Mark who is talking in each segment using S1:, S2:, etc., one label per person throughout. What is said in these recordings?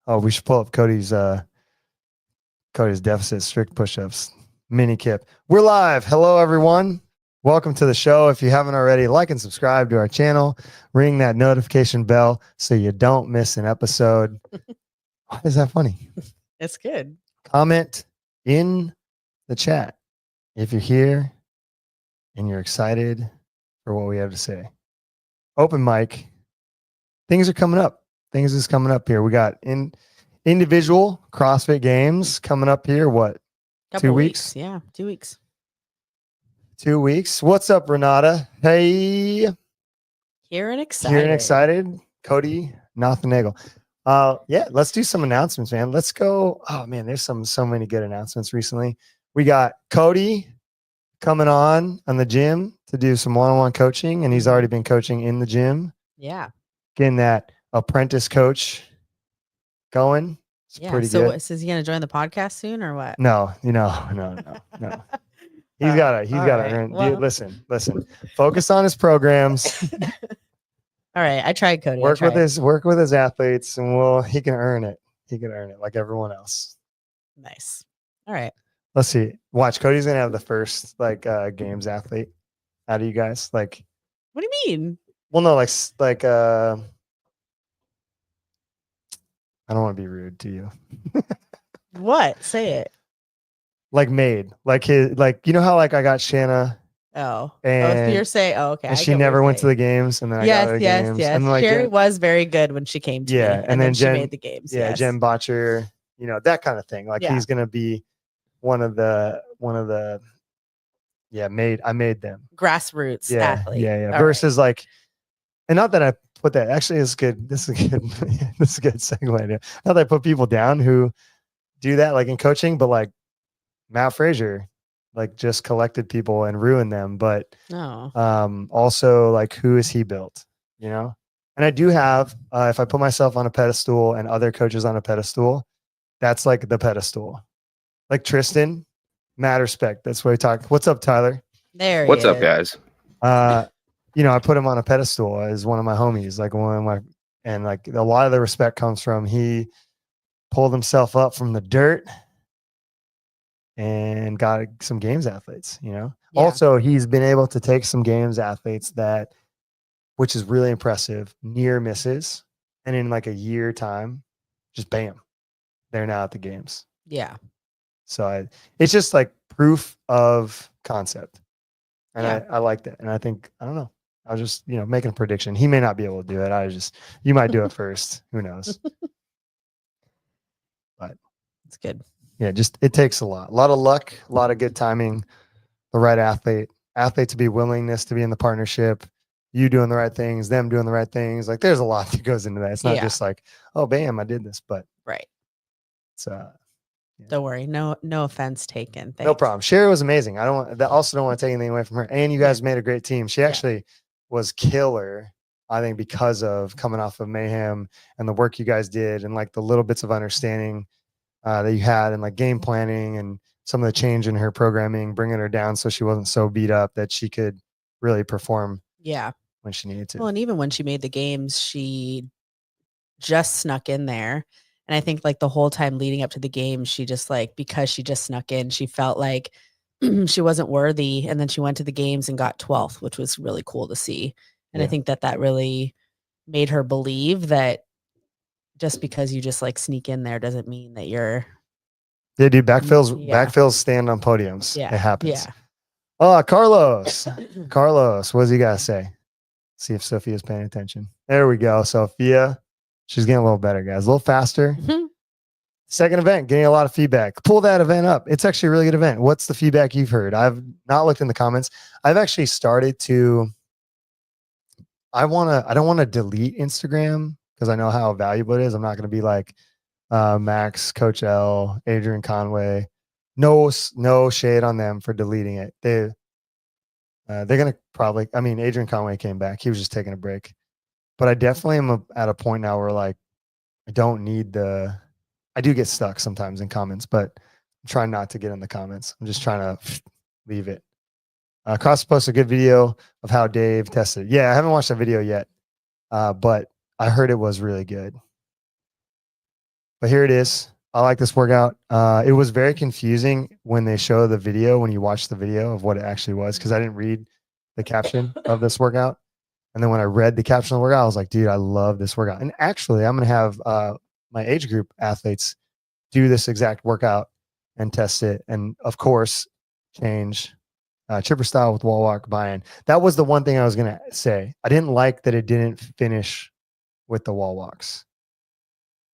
S1: Oh, we should pull up Cody's deficit strict push-ups mini kip. We're live. Hello, everyone. Welcome to the show. If you haven't already, like and subscribe to our channel. Ring that notification bell so you don't miss an episode. Why is that funny?
S2: It's good.
S1: Comment in the chat if you're here and you're excited for what we have to say. Open mic. Things are coming up. Things is coming up here. We got individual CrossFit games coming up here. What?
S2: Couple
S1: 2 weeks?
S2: Yeah, 2 weeks.
S1: 2 weeks. What's up, Renata? Hey.
S2: Here and excited.
S1: Here and excited. Cody Nothenagel. Yeah, let's do some announcements, man. Let's go. Oh man, there's so many good announcements recently. We got Cody coming on the gym to do some one-on-one coaching, and he's already been coaching in the gym.
S2: Yeah.
S1: Getting that apprentice coach going. It's pretty
S2: so
S1: good.
S2: is he gonna join the podcast soon or what?
S1: No. He's gotta earn.
S2: Well,
S1: Dude, listen. Focus on his programs.
S2: All right. I tried, Cody.
S1: Work with his athletes, and he can earn it. He can earn it like everyone else.
S2: Nice. All right.
S1: Let's see. Watch. Cody's gonna have the first games athlete out of you guys. Like,
S2: what do you mean?
S1: Well, no, like I don't want to be rude to you.
S2: What? Say it.
S1: Like made. Like his, like, you know how like I got Shanna.
S2: Oh.
S1: And
S2: you're saying, okay.
S1: And she never went to the games, and then I got her games.
S2: Yes.
S1: And then, like,
S2: Sherry was very good when she came to me.
S1: And then
S2: she made the games.
S1: Yeah,
S2: yes.
S1: Jen Botcher, that kind of thing. Like he's gonna be one of the I made them.
S2: Grassroots athlete.
S1: Yeah. All versus right. Like, and not that I put that, actually it's good. This is a good segue. Not that I put people down who do that like in coaching, but like Matt Frazier, like just collected people and ruined them. But also like, who is he built, And I do have, if I put myself on a pedestal and other coaches on a pedestal, that's like the pedestal. Like Tristan, mad respect. That's what we talk. What's up, Tyler?
S3: What's up, guys?
S1: I put him on a pedestal as one of my homies, like one of my, and like a lot of the respect comes from he pulled himself up from the dirt and got some games athletes, Also, he's been able to take some games athletes which is really impressive, near misses. And in like a year time, just bam, they're now at the games.
S2: Yeah.
S1: So it's just like proof of concept. And I like that. And I think, I don't know, I was just, making a prediction. He may not be able to do it. You might do it first. Who knows? But
S2: it's good.
S1: Yeah, just it takes a lot of luck, a lot of good timing, the right athlete to be willingness to be in the partnership, you doing the right things, them doing the right things. Like there's a lot that goes into that. It's not just like, oh, bam, I did this, but
S2: right.
S1: It's
S2: Don't worry, no offense taken. Thanks.
S1: No problem. Sherry was amazing. I also don't want to take anything away from her. And you guys made a great team. She actually was killer, I think, because of coming off of Mayhem and the work you guys did and like the little bits of understanding that you had and like game planning and some of the change in her programming, bringing her down so she wasn't so beat up that she could really perform.
S2: Yeah.
S1: When she needed to.
S2: Well, and even when she made the games, she just snuck in there. And I think like the whole time leading up to the game, she just like, because she just snuck in, she felt like she wasn't worthy. And then she went to the games and got 12th, which was really cool to see. And I think that really made her believe that just because you just like sneak in there doesn't mean that you're.
S1: Yeah, dude, backfills stand on podiums.
S2: Yeah.
S1: It happens.
S2: Yeah.
S1: Oh, Carlos, what does he got to say? See if Sophia's paying attention. There we go. Sophia. She's getting a little better, guys. A little faster. Second event, getting a lot of feedback. Pull that event up. It's actually a really good event. What's the feedback you've heard? I've not looked in the comments. I've actually started to. I don't want to delete Instagram because I know how valuable it is. I'm not going to be like Max, Coach L, Adrian Conway. No shade on them for deleting it. They're going to probably. I mean, Adrian Conway came back. He was just taking a break. But I definitely am at a point now where like I don't need I do get stuck sometimes in comments, but I'm trying not to get in the comments. I'm just trying to leave it. Cross posted a good video of how Dave tested. Yeah, I haven't watched that video yet, but I heard it was really good. But here it is. I like this workout. It was very confusing when they show the video, when you watch the video of what it actually was, because I didn't read the caption of this workout. And then when I read the caption of the workout, I was like, dude, I love this workout. And actually, I'm going to have my age group athletes do this exact workout and test it. And of course, change chipper style with wall walk buy-in. That was the one thing I was going to say. I didn't like that it didn't finish with the wall walks.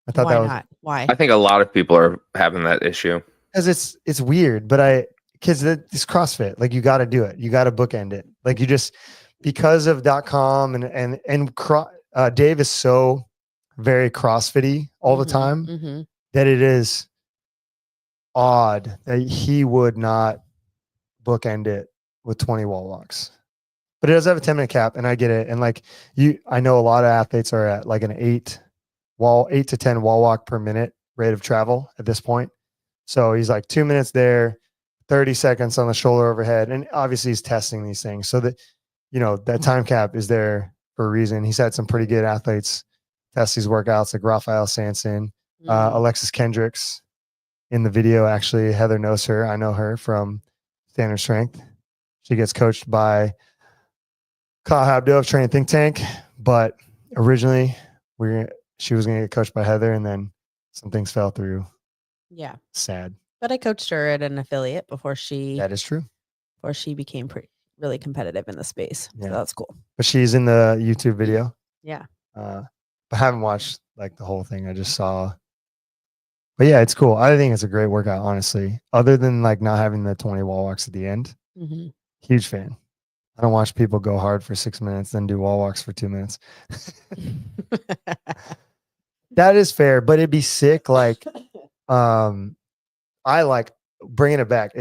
S1: I thought
S2: Why
S1: that was
S2: not? Why?
S3: I think a lot of people are having that issue.
S1: because it's weird, but because it's CrossFit, like you got to do it. You got to bookend it. Like you just, because of .com and Dave is so very CrossFit-y all the time
S2: Mhm.
S1: that it is odd that he would not bookend it with 20 wall walks. But it does have a 10-minute cap, and I get it. And like I know a lot of athletes are at like an 8 to 10 wall walk per minute rate of travel at this point. So he's like 2 minutes there, 30 seconds on the shoulder overhead. And obviously he's testing these things so that, that time cap is there for a reason. He's had some pretty good athletes test these workouts like Raphael Sanson, Alexis Kendricks in the video. Actually, Heather knows her. I know her from Standard Strength. She gets coached by Kyle Habdo of Training Think Tank, but originally she was going to get coached by Heather, and then some things fell through.
S2: Yeah.
S1: Sad.
S2: But I coached her at an affiliate before she
S1: That is true.
S2: Before she became really competitive in the space.
S1: Yeah.
S2: So that's cool.
S1: But she's in the YouTube video.
S2: Yeah.
S1: But I haven't watched like the whole thing. I just saw. But yeah, it's cool. I think it's a great workout, honestly. Other than like not having the 20 wall walks at the end.
S2: Mm-hmm.
S1: Huge fan. I don't watch people go hard for 6 minutes, then do wall walks for 2 minutes. That is fair, but it'd be sick. Like, I like bringing it back.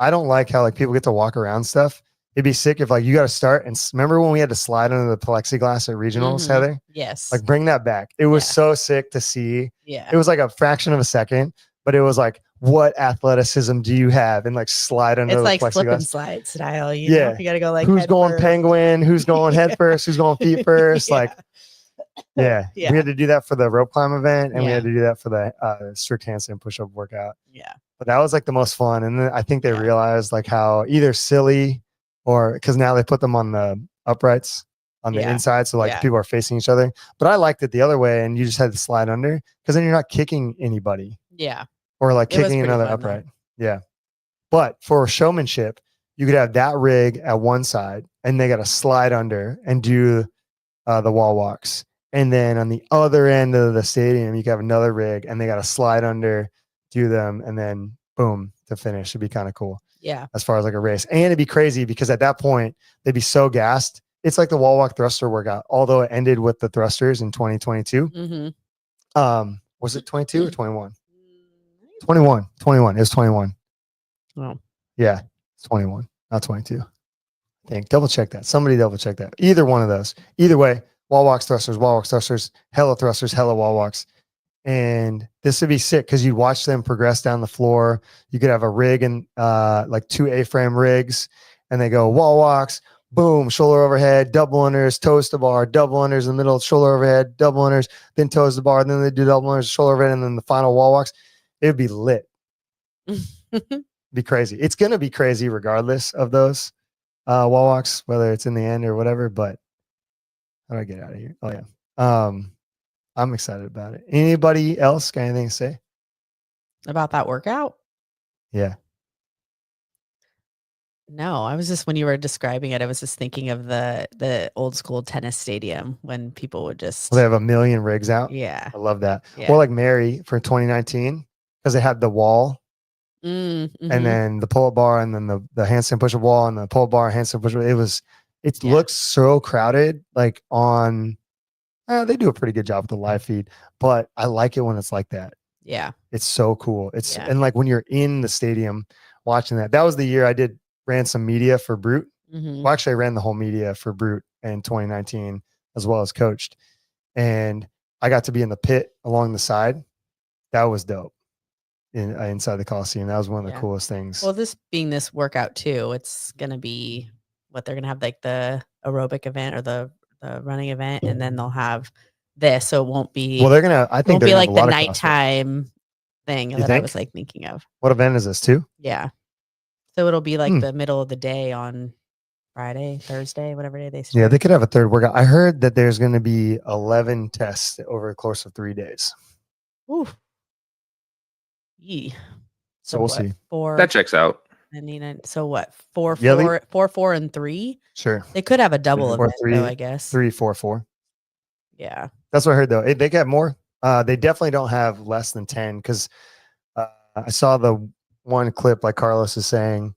S1: I don't like how like people get to walk around stuff. It'd be sick if like you got to start and remember when we had to slide under the plexiglass at regionals, Heather?
S2: Yes.
S1: Like bring that back. It was so sick to see.
S2: Yeah.
S1: It was like a fraction of a second, but it was like, what athleticism do you have? And like slide under the
S2: like
S1: plexiglass.
S2: slip and slide style. You know? You got to go like
S1: who's going
S2: first.
S1: penguin? Who's going head first? Who's going feet first? Like, yeah. We had to do that for the rope climb event, and we had to do that for the strict handstand push-up workout.
S2: Yeah.
S1: But that was like the most fun. And then I think they realized like how either silly or because now they put them on the uprights on the inside. So like people are facing each other. But I liked it the other way, and you just had to slide under because then you're not kicking anybody.
S2: Yeah.
S1: Or like kicking another upright. Yeah. But for showmanship, you could have that rig at one side and they got to slide under and do the wall walks. And then on the other end of the stadium, you could have another rig and they got to slide under, do them, and then boom to finish. It'd be kind of cool.
S2: Yeah.
S1: As far as like a race. And it'd be crazy because at that point, they'd be so gassed. It's like the wall walk thruster workout, although it ended with the thrusters in 2022.
S2: Mm-hmm.
S1: Was it 22 or 21? 21. It was 21.
S2: Oh.
S1: Yeah. It's 21, not 22. I think. Double check that. Somebody double check that. Either one of those. Either way, wall walks, thrusters, hella wall walks. And this would be sick because you watch them progress down the floor. You could have a rig and like 2 A-frame rigs, and they go wall walks, boom, shoulder overhead, double unders, toes to bar, double unders in the middle, shoulder overhead, double unders, then toes to bar, and then they do double unders, shoulder overhead, and then the final wall walks. It would be lit. Be crazy. It's going to be crazy regardless of those wall walks, whether it's in the end or whatever. But how do I get out of here? Oh, yeah. I'm excited about it. Anybody else got anything to say
S2: about that workout?
S1: Yeah.
S2: No, I was just, when you were describing it, I was just thinking of the old school tennis stadium when people would just.
S1: Well, they have a million rigs out.
S2: Yeah.
S1: I love that.
S2: Yeah.
S1: Or like Mary for 2019, because they had the wall
S2: mm-hmm.
S1: and then the pull-up bar and then the handstand push-up wall and the pull-up bar, handstand push-up. It looks so crowded, like on. They do a pretty good job with the live feed, but I like it when it's like that.
S2: Yeah.
S1: It's so cool. And like when you're in the stadium watching that was the year I ran some media for Brute.
S2: Mm-hmm.
S1: Well, actually I ran the whole media for Brute in 2019 as well as coached. And I got to be in the pit along the side. That was dope inside the Coliseum. That was one of the coolest things.
S2: Well, this being this workout too, it's going to be what they're going to have, like the aerobic event or the running event, and then they'll have this, so it won't be.
S1: Well, they're gonna. I
S2: it
S1: think
S2: won't
S1: they're
S2: be
S1: gonna
S2: like
S1: have a
S2: the
S1: lot of CrossFit.
S2: nighttime thing
S1: You
S2: that I
S1: think?
S2: was like thinking of.
S1: What event is this too?
S2: Yeah, so it'll be like
S1: Hmm.
S2: the middle of the day on Friday, Thursday, whatever day they start.
S1: Yeah, they could have a third workout. I heard that there's going to be 11 tests over the course of 3 days.
S2: Ooh. Yee.
S1: So we'll
S2: what,
S1: see.
S2: 4
S3: That checks out.
S2: so what? 4,
S1: Yeah,
S2: 4, and 3.
S1: Sure.
S2: They could have a double
S1: Or
S2: event, though, I guess.
S1: 3, 4, 4.
S2: Yeah.
S1: That's what I heard though. They got more. They definitely don't have less than 10 because I saw the one clip like Carlos is saying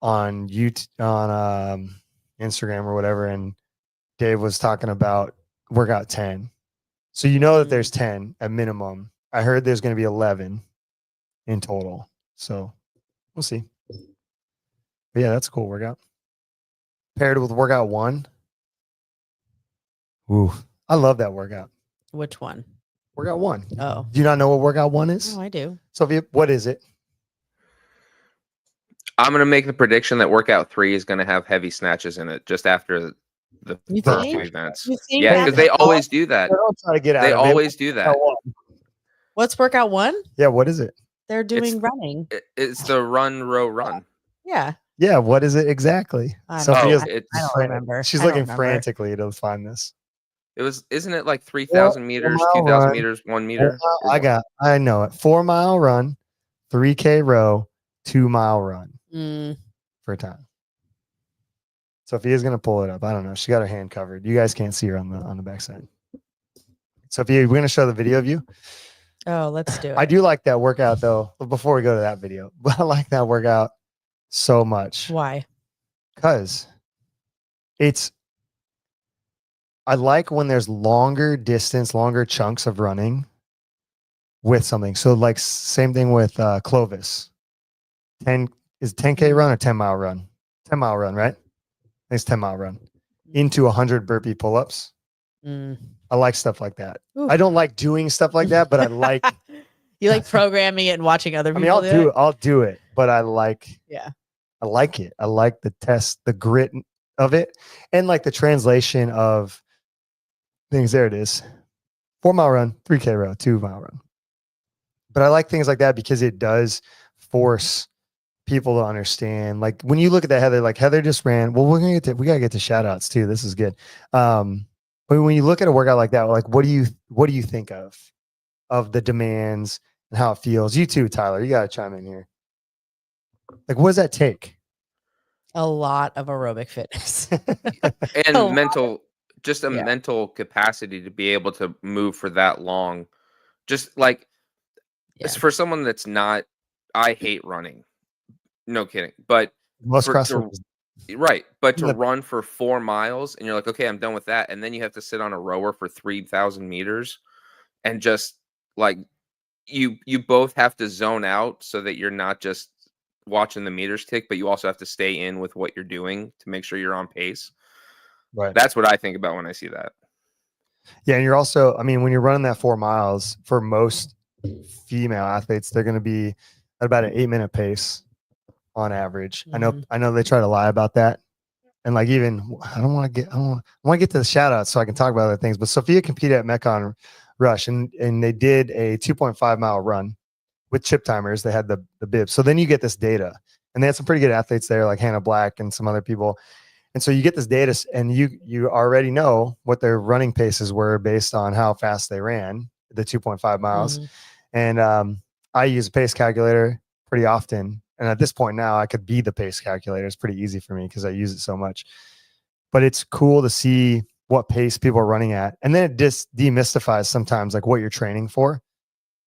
S1: on YouTube, on Instagram or whatever, and Dave was talking about workout 10. So you know that there's 10 at minimum. I heard there's going to be 11 in total. So we'll see. But yeah, that's a cool workout. Paired with workout 1. Ooh, I love that workout.
S2: Which one?
S1: Workout 1.
S2: Oh.
S1: Do you not know what workout 1 is?
S2: Oh, I do.
S1: Sophia, what is it?
S3: I'm going to make the prediction that workout 3 is going to have heavy snatches in it just after the
S2: You
S3: first
S2: think?
S3: 2 events.
S2: You think
S3: Yeah,
S2: that-
S3: because they always do that.
S1: Don't try to get out
S3: They
S1: of it.
S3: always do that.
S2: What's workout 1?
S1: Yeah, what is it?
S2: They're doing running.
S3: It's the run, row, run.
S2: Yeah.
S1: Yeah, what is it exactly?
S2: I don't
S1: Sophia's
S2: know.
S3: it's
S2: I don't
S1: fran-
S2: remember.
S1: She's
S2: I don't
S1: looking
S2: remember.
S1: frantically to find this.
S3: isn't it like 3,000 meters, 2,000
S1: run.
S3: meters, 1 meter?
S1: I know it. 4-mile run, 3K row, 2-mile run
S2: Mm,
S1: for a time. Sophia's gonna pull it up. I don't know. She got her hand covered. You guys can't see her on the backside. Sophia, we're gonna show the video of you.
S2: oh, let's do it.
S1: I do like that workout though. Before we go to that video, but I like that workout so much
S2: Why?
S1: because I like when there's longer distance, longer chunks of running with something. So like same thing with Clovis. 10K run or 10-mile run? 10-mile run, right? I think it's 10-mile run into 100 burpee pull-ups.
S2: Mm.
S1: I like stuff like that.
S2: Ooh.
S1: I don't like doing stuff like that, but I like.
S2: You like programming it and watching other
S1: I
S2: people
S1: mean, I'll do it, but I like.
S2: Yeah.
S1: I like it. I like the test, the grit of it, and like the translation of things. There it is. 4-mile run, 3K row, 2-mile run. But I like things like that because it does force people to understand. Like when you look at that Heather, like Heather just ran. Well, we gotta get to shout outs too. This is good. But when you look at a workout like that, like what do you think of the demands and how it feels? You too, Tyler. You gotta chime in here. Like, what does that take?
S2: A lot of aerobic fitness.
S3: And
S2: Oh,
S3: mental, just a
S2: yeah.
S3: mental capacity to be able to move for that long. Just like it's
S2: Yeah.
S3: for someone that's not, I hate running. No kidding. But
S1: Most
S3: for-
S1: CrossFit.
S3: right. But to
S1: The-
S3: run for 4 miles and you're like, okay, I'm done with that. And then you have to sit on a rower for 3,000 meters and just like you both have to zone out so that you're not just watching the meters tick, but you also have to stay in with what you're doing to make sure you're on pace.
S1: Right.
S3: That's what I think about when I see that.
S1: Yeah, and you're also, I mean, when you're running that 4 miles, for most female athletes, they're going to be at about an 8-minute pace on average.
S2: Mhm.
S1: I know they try to lie about that, and like even I want to get to the shout outs so I can talk about other things. But Sophia competed at Metcon Rush, and they did a 2.5-mile run with chip timers. They had the bibs, so then you get this data, and they had some pretty good athletes there, like Hannah Black and some other people. And so you get this data, and you already know what their running paces were based on how fast they ran the 2.5 miles.
S2: Mhm.
S1: And I use a pace calculator pretty often. And at this point now, I could be the pace calculator. It's pretty easy for me because I use it so much. But it's cool to see what pace people are running at. And then it just demystifies sometimes like what you're training for.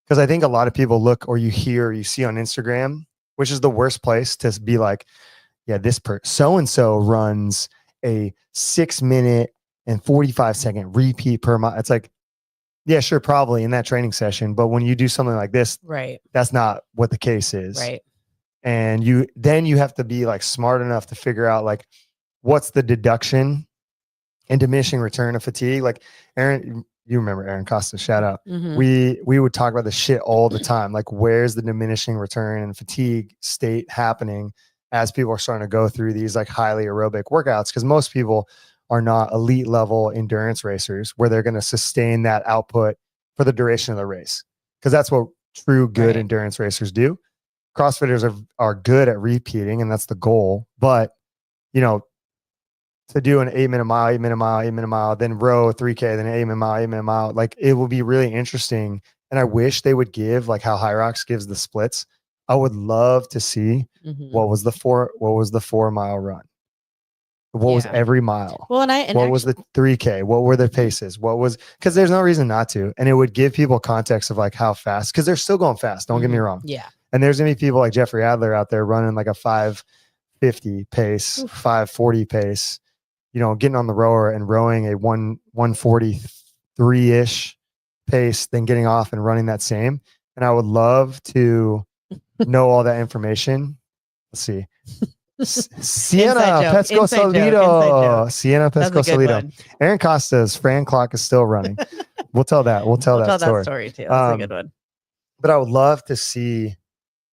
S1: Because I think a lot of people look or you hear or you see on Instagram, which is the worst place to be like, yeah, this so-and-so runs a 6-minute and 45-second repeat per mile. It's like, yeah, sure, probably in that training session. But when you do something like this,
S2: Right.
S1: that's not what the case is.
S2: Right.
S1: And you have to be like smart enough to figure out like what's the deduction and diminishing return of fatigue. Like Aaron, you remember Aaron Costa, shout out.
S2: Mhm.
S1: We would talk about this shit all the time. Like where's the diminishing return and fatigue state happening as people are starting to go through these like highly aerobic workouts? Because most people are not elite level endurance racers where they're going to sustain that output for the duration of the race. Because that's what true good
S2: Right.
S1: endurance racers do. CrossFitters are good at repeating, and that's the goal. But, you know, to do an 8-minute mile, 8-minute mile, 8-minute mile, then row 3K, then 8-minute mile, 8-minute mile, like it will be really interesting. And I wish they would give like how High Rocks gives the splits. I would love to see
S2: Mhm.
S1: what was the 4-mile run. What was
S2: Yeah.
S1: every mile?
S2: Well, and
S1: What was the 3K? What were the paces? Because there's no reason not to. And it would give people context of like how fast, because they're still going fast. Don't get me wrong.
S2: Yeah.
S1: And there's going to be people like Jeffrey Adler out there running like a 5:50 pace, 5:40 pace, you know, getting on the rower and rowing a 1:43-ish pace, then getting off and running that same. And I would love to know all that information. Let's see. Sienna
S2: Inside joke,
S1: Pesco
S2: inside
S1: Solido.
S2: joke.
S1: Sienna
S2: That's
S1: Pesco
S2: a good
S1: Solido.
S2: one.
S1: Aaron Costa's Fran clock is still running. We'll tell that. We'll tell that story.
S2: Too. That's a good one.
S1: But I would love to see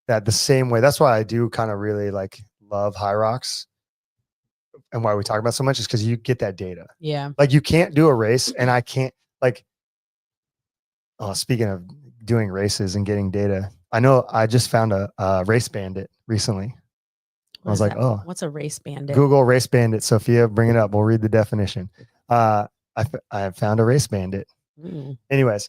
S1: that the same way. That's why I do kind of really like love High Rocks, and why we talk about it so much is because you get that data.
S2: Yeah.
S1: Like you can't do a race, and I can't like. Oh, speaking of doing races and getting data, I know I just found a race bandit recently. I was like, oh,
S2: what's a race bandit?
S1: Google race bandit. Sophia, bring it up. We'll read the definition. I found a race bandit.
S2: Mm.
S1: Anyways,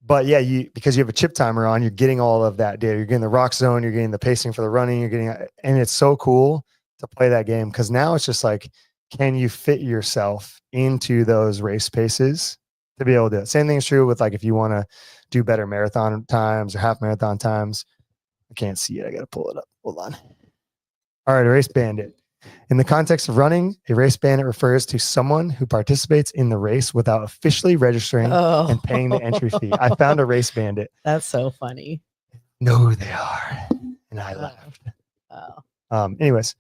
S1: but yeah, because you have a chip timer on, you're getting all of that data. You're getting the rock zone, you're getting the pacing for the running, and it's so cool to play that game because now it's just like, can you fit yourself into those race paces to be able to do it? Same thing is true with like if you want to do better marathon times or half marathon times. I can't see it. I got to pull it up. Hold on. All right, a race bandit. In the context of running, a race bandit refers to someone who participates in the race without officially registering and paying the entry fee. I found a race bandit.
S2: That's so funny.
S1: Know who they are. And I laughed.
S2: Oh,
S1: anyways,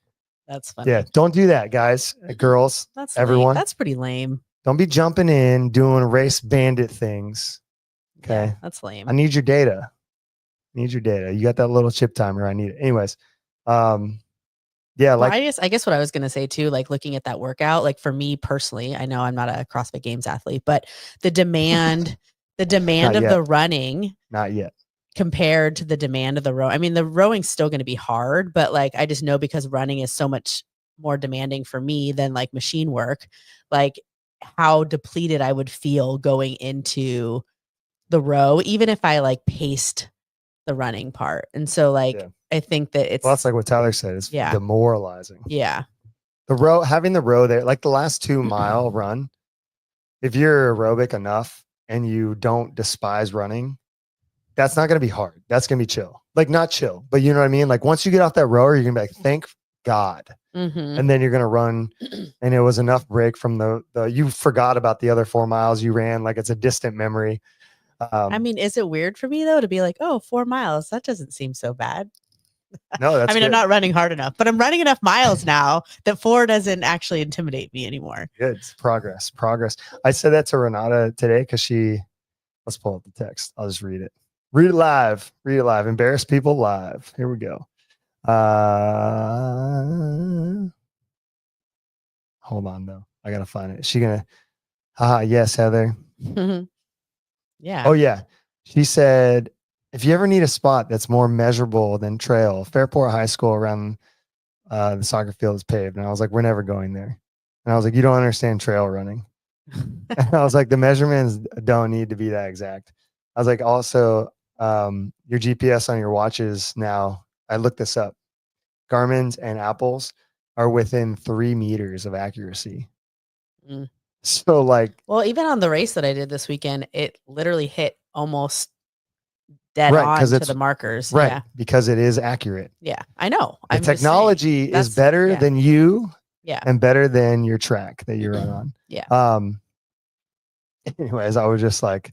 S2: that's funny.
S1: yeah, don't do that, guys, girls,
S2: That's
S1: everyone.
S2: Lame. That's pretty lame.
S1: Don't be jumping in, doing race bandit things. Okay.
S2: Yeah, that's lame.
S1: I need your data. You got that little chip timer. I need it. Anyways, yeah,
S2: Well,
S1: like
S2: I guess what I was going to say too, like looking at that workout, like for me personally, I know I'm not a CrossFit Games athlete, but the demand of the running
S1: not yet
S2: compared to the demand of the row. I mean, the rowing's still going to be hard, but like, I just know because running is so much more demanding for me than like machine work, like how depleted I would feel going into the row, even if I like paced the running part. And so like, I think that it's,
S1: well, that's like what Tyler said. It's demoralizing.
S2: Yeah.
S1: Having the row there, like the last 2-mile run, if you're aerobic enough and you don't despise running, that's not going to be hard. That's going to be chill. Like not chill, but you know what I mean? Like once you get off that rower, you're going to be like, thank God.
S2: Mm-hmm.
S1: And then you're going to run. And it was enough break from you forgot about the other 4 miles you ran. Like it's a distant memory.
S2: I mean, is it weird for me though, to be like, oh, 4 miles, that doesn't seem so bad.
S1: No, that's
S2: I mean,
S1: good.
S2: I'm not running hard enough, but I'm running enough miles now that 4 doesn't actually intimidate me anymore.
S1: Good. It's progress. I said that to Renata today because let's pull up the text. I'll just read it. Read it live. Embarrass people live. Here we go. Hold on though. I got to find it. Is she going to, yes, Heather.
S2: Yeah.
S1: Oh yeah. She said, if you ever need a spot that's more measurable than trail, Fairport High School around the soccer field is paved. And I was like, we're never going there. And I was like, you don't understand trail running. And I was like, the measurements don't need to be that exact. I was like, also, your GPS on your watches now, I looked this up. Garmin's and Apple's are within 3 meters of accuracy.
S2: Mm.
S1: So like,
S2: well, even on the race that I did this weekend, it literally hit almost dead
S1: right,
S2: on to the markers.
S1: Right.
S2: Yeah.
S1: Because it is accurate.
S2: Yeah. I know.
S1: The technology is better than you and better than your track that you run on.
S2: Yeah.
S1: Anyways, I was just like,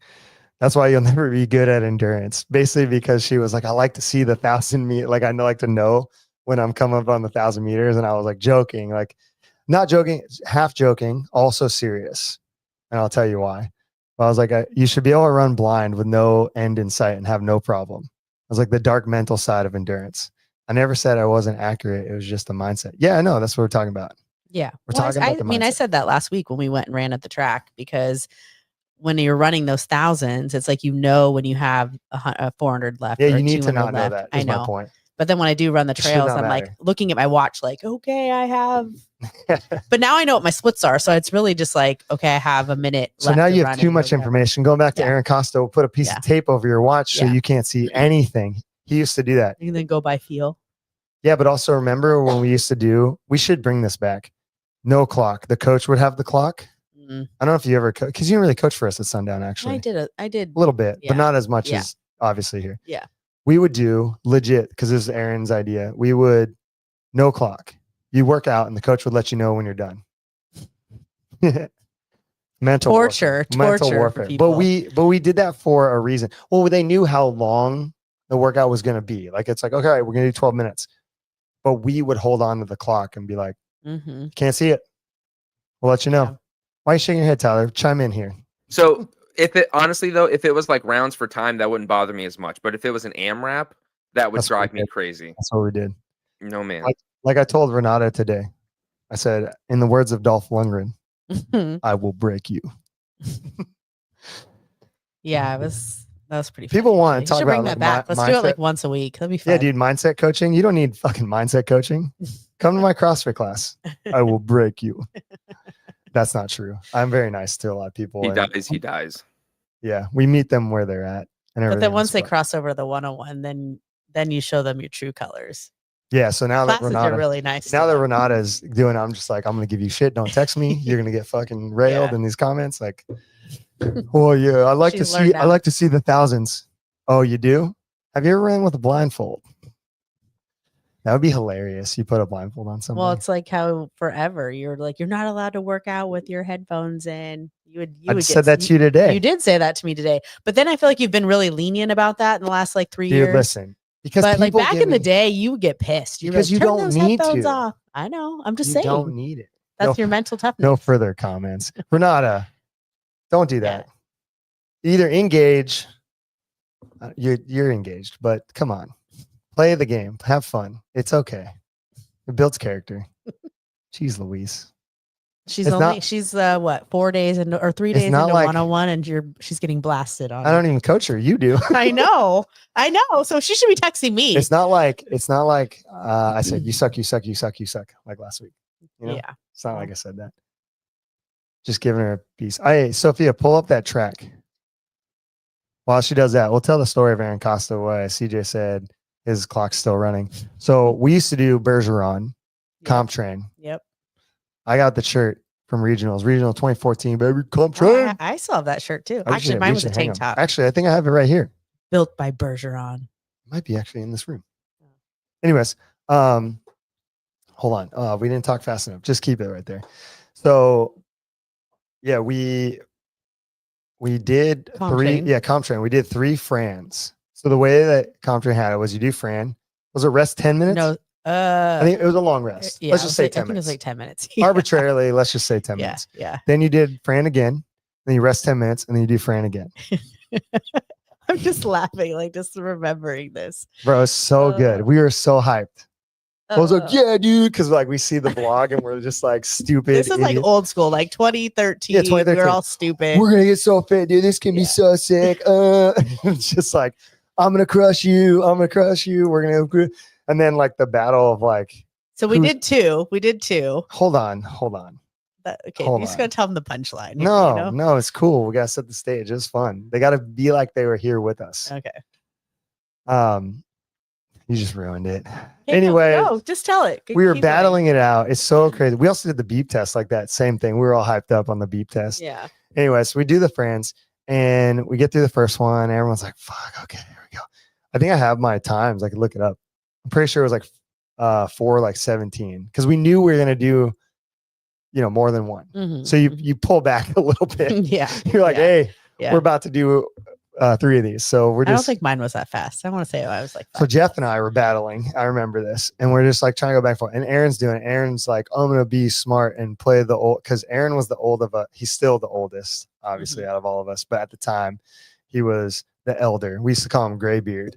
S1: that's why you'll never be good at endurance. Basically, because she was like, I like to see the 1,000 meter. Like, I like to know when I'm coming up on the 1,000 meters. And I was like joking, like not joking, half joking, also serious. And I'll tell you why. But I was like, you should be able to run blind with no end in sight and have no problem. I was like the dark mental side of endurance. I never said I wasn't accurate. It was just the mindset. Yeah, I know. That's what we're talking about.
S2: Yeah.
S1: We're
S2: Well,
S1: talking about the
S2: I mean, I
S1: mindset.
S2: said that last week when we went and ran at the track, because when you're running those thousands, it's like, when you have a 400 left.
S1: Yeah,
S2: or
S1: you need to
S2: 200
S1: not know
S2: left.
S1: that.
S2: I
S1: Is my
S2: know.
S1: point.
S2: But then when I do run the
S1: It should
S2: trails,
S1: not
S2: I'm like
S1: matter.
S2: looking at my watch, like, okay, I have. But now I know what my splits are, so it's really just like, okay, I have a minute.
S1: So
S2: left
S1: now
S2: to
S1: you have
S2: run
S1: too
S2: and
S1: much
S2: whatever.
S1: information. Going back to
S2: Yeah.
S1: Aaron Costa, we'll put a piece
S2: Yeah.
S1: of tape over your watch so
S2: Yeah.
S1: you can't see anything. He used to do that.
S2: And then go by feel.
S1: Yeah, but also remember when we used to do, we should bring this back. No clock. The coach would have the clock.
S2: Mm.
S1: I don't know if you ever, because you didn't really coach for us at Sundown, actually.
S2: I did.
S1: A little bit,
S2: Yeah.
S1: but not as much
S2: Yeah.
S1: as obviously here.
S2: Yeah.
S1: We would do legit, because this is Aaron's idea. We would, no clock. You work out and the coach would let you know when you're done. Mental
S2: Torture for
S1: But
S2: people.
S1: we did that for a reason. Well, they knew how long the workout was going to be. Like, it's like, okay, we're going to do 12 minutes. But we would hold on to the clock and be like,
S2: Mm-hmm.
S1: can't see it. We'll let you know.
S2: Yeah.
S1: Why are you shaking your head, Tyler? Chime in here.
S3: So if it honestly though, if it was like rounds for time, that wouldn't bother me as much. But if it was an AMRAP, that would
S1: That's what
S3: drive
S1: we
S3: me
S1: did.
S3: crazy.
S1: That's what we did.
S3: No man.
S1: Like I told Renata today, I said, in the words of Dolph Lundgren, I will break you.
S2: Yeah, that was pretty.
S1: People
S2: funny,
S1: want to
S2: actually.
S1: talk
S2: You should bring
S1: about,
S2: that
S1: like,
S2: back. Let's do it like
S1: mindset.
S2: once a week. That'd be fun.
S1: Yeah, dude, mindset coaching. You don't need fucking mindset coaching. Come to my CrossFit class. I will break you. That's not true. I'm very nice to a lot of people.
S3: He
S1: and-
S3: dies. He dies.
S1: Yeah, we meet them where they're at. And
S2: But
S1: everything
S2: then once
S1: else,
S2: they
S1: but-
S2: cross over to the 101, then you show them your true colors.
S1: yeah. So now that
S2: Classes are
S1: Renata,
S2: really nice.
S1: now
S2: to
S1: that
S2: them.
S1: Renata is doing it, I'm just like, I'm gonna give you shit. Don't text me. You're gonna get fucking railed
S2: Yeah.
S1: in these comments. Like, oh yeah, I like to
S2: She's
S1: see.
S2: learned
S1: I
S2: now.
S1: like to see the thousands. Oh, you do? Have you ever ran with a blindfold? That would be hilarious. You put a blindfold on somebody.
S2: Well, it's like how forever you're like, you're not allowed to work out with your headphones in. You
S1: I
S2: would
S1: just said that to you today.
S2: You did say that to me today, but then I feel like you've been really lenient about that in the last like 3
S1: Dude,
S2: years.
S1: listen. Because
S2: But like
S1: people
S2: back
S1: give
S2: in the
S1: me-
S2: day, you would get pissed. You're
S1: Because
S2: like,
S1: you
S2: "Turn
S1: don't
S2: those
S1: need
S2: headphones
S1: to.
S2: off." I know. I'm just
S1: you
S2: saying.
S1: don't need it.
S2: That's
S1: No,
S2: your mental toughness.
S1: no further comments. Renata, don't do that. Either engage. You're engaged, but come on, play the game, have fun. It's okay. It builds character. Jeez, Louise.
S2: She's
S1: It's
S2: only
S1: not-
S2: she's what 4 days into or 3
S1: It's
S2: days
S1: not
S2: into
S1: like-
S2: 101, and she's getting blasted on.
S1: I don't even coach her. You do.
S2: I know. So she should be texting me.
S1: It's not like I said you suck, you suck, you suck, you suck like last week. You know?
S2: Yeah.
S1: It's not like I said that. Just giving her a piece. Hey, Sophia, pull up that track. While she does that, we'll tell the story of Aaron Costa. Why CJ said his clock's still running. So we used to do Bergeron, Comp Train.
S2: Yep.
S1: I got the shirt from regionals, regional 2014, baby, Comp
S2: Oh,
S1: Train.
S2: I still have that shirt too.
S1: Oh, we
S2: Actually,
S1: should-
S2: mine
S1: we
S2: was a
S1: should hang
S2: tank
S1: 'em.
S2: top
S1: Actually, I think I have it right here.
S2: built by Bergeron.
S1: It might be actually in this room. Anyways, hold on. We didn't talk fast enough. Just keep it right there. So yeah, we did
S2: Comp
S1: three.
S2: Train.
S1: Yeah, Comp Train. We did 3 Frans. So the way that Comp Train had it was you do Fran. Was it rest 10 minutes?
S2: No.
S1: I think it was a long rest.
S2: Yeah,
S1: Let's
S2: it
S1: just
S2: was
S1: say
S2: like-
S1: 10
S2: I think it was
S1: minutes.
S2: like 10 minutes.
S1: Arbitrarily, let's just say 10
S2: Yeah.
S1: minutes.
S2: Yeah.
S1: Then you did Fran again. Then you rest 10 minutes, and then you do Fran again.
S2: I'm just laughing, like just remembering this.
S1: Bro, it's so good. We were so hyped. I was like,
S2: Uh,
S1: yeah, dude, because like we see the vlog and we're just like stupid.
S2: This is like
S1: idiots.
S2: old school, like 2013.
S1: Yeah,
S2: We
S1: 2013.
S2: were all stupid.
S1: We're gonna get so fit, dude. This can be
S2: Yeah.
S1: so sick. It's just like, I'm gonna crush you. I'm gonna crush you. We're gonna, and then like the battle of like,
S2: So we
S1: who's-
S2: did two. We did two.
S1: hold on.
S2: Okay,
S1: Hold
S2: you're just
S1: on.
S2: gonna tell them the punchline. here,
S1: No,
S2: you know?
S1: no, it's cool. We gotta set the stage. It's fun. They gotta be like they were here with us.
S2: Okay.
S1: You just ruined it.
S2: Hey,
S1: Anyway,
S2: no, just tell it.
S1: we were
S2: Keep going.
S1: battling it out. It's so crazy. We also did the beep test like that. Same thing. We were all hyped up on the beep test.
S2: Yeah.
S1: Anyway, so we do the Frans and we get through the first one. Everyone's like, fuck, okay, here we go. I think I have my times. I could look it up. I'm pretty sure it was like 4 like 17 because we knew we were gonna do, more than one.
S2: Mhm,
S1: So you
S2: mhm.
S1: you pull back a little bit.
S2: yeah.
S1: You're like,
S2: Yeah.
S1: hey,
S2: Yeah.
S1: we're about to do 3 of these. So we're
S2: I don't
S1: just
S2: think mine was that fast. I want to say I was like.
S1: so
S2: 5
S1: Jeff and
S2: minutes.
S1: I were battling. I remember this, and we're just like trying to go back and forth. And Aaron's doing it. Aaron's like, I'm gonna be smart and play the old because Aaron was the old of a. He's still the oldest, obviously,
S2: Mm-hmm.
S1: out of all of us. But at the time, he was the elder. We used to call him Graybeard.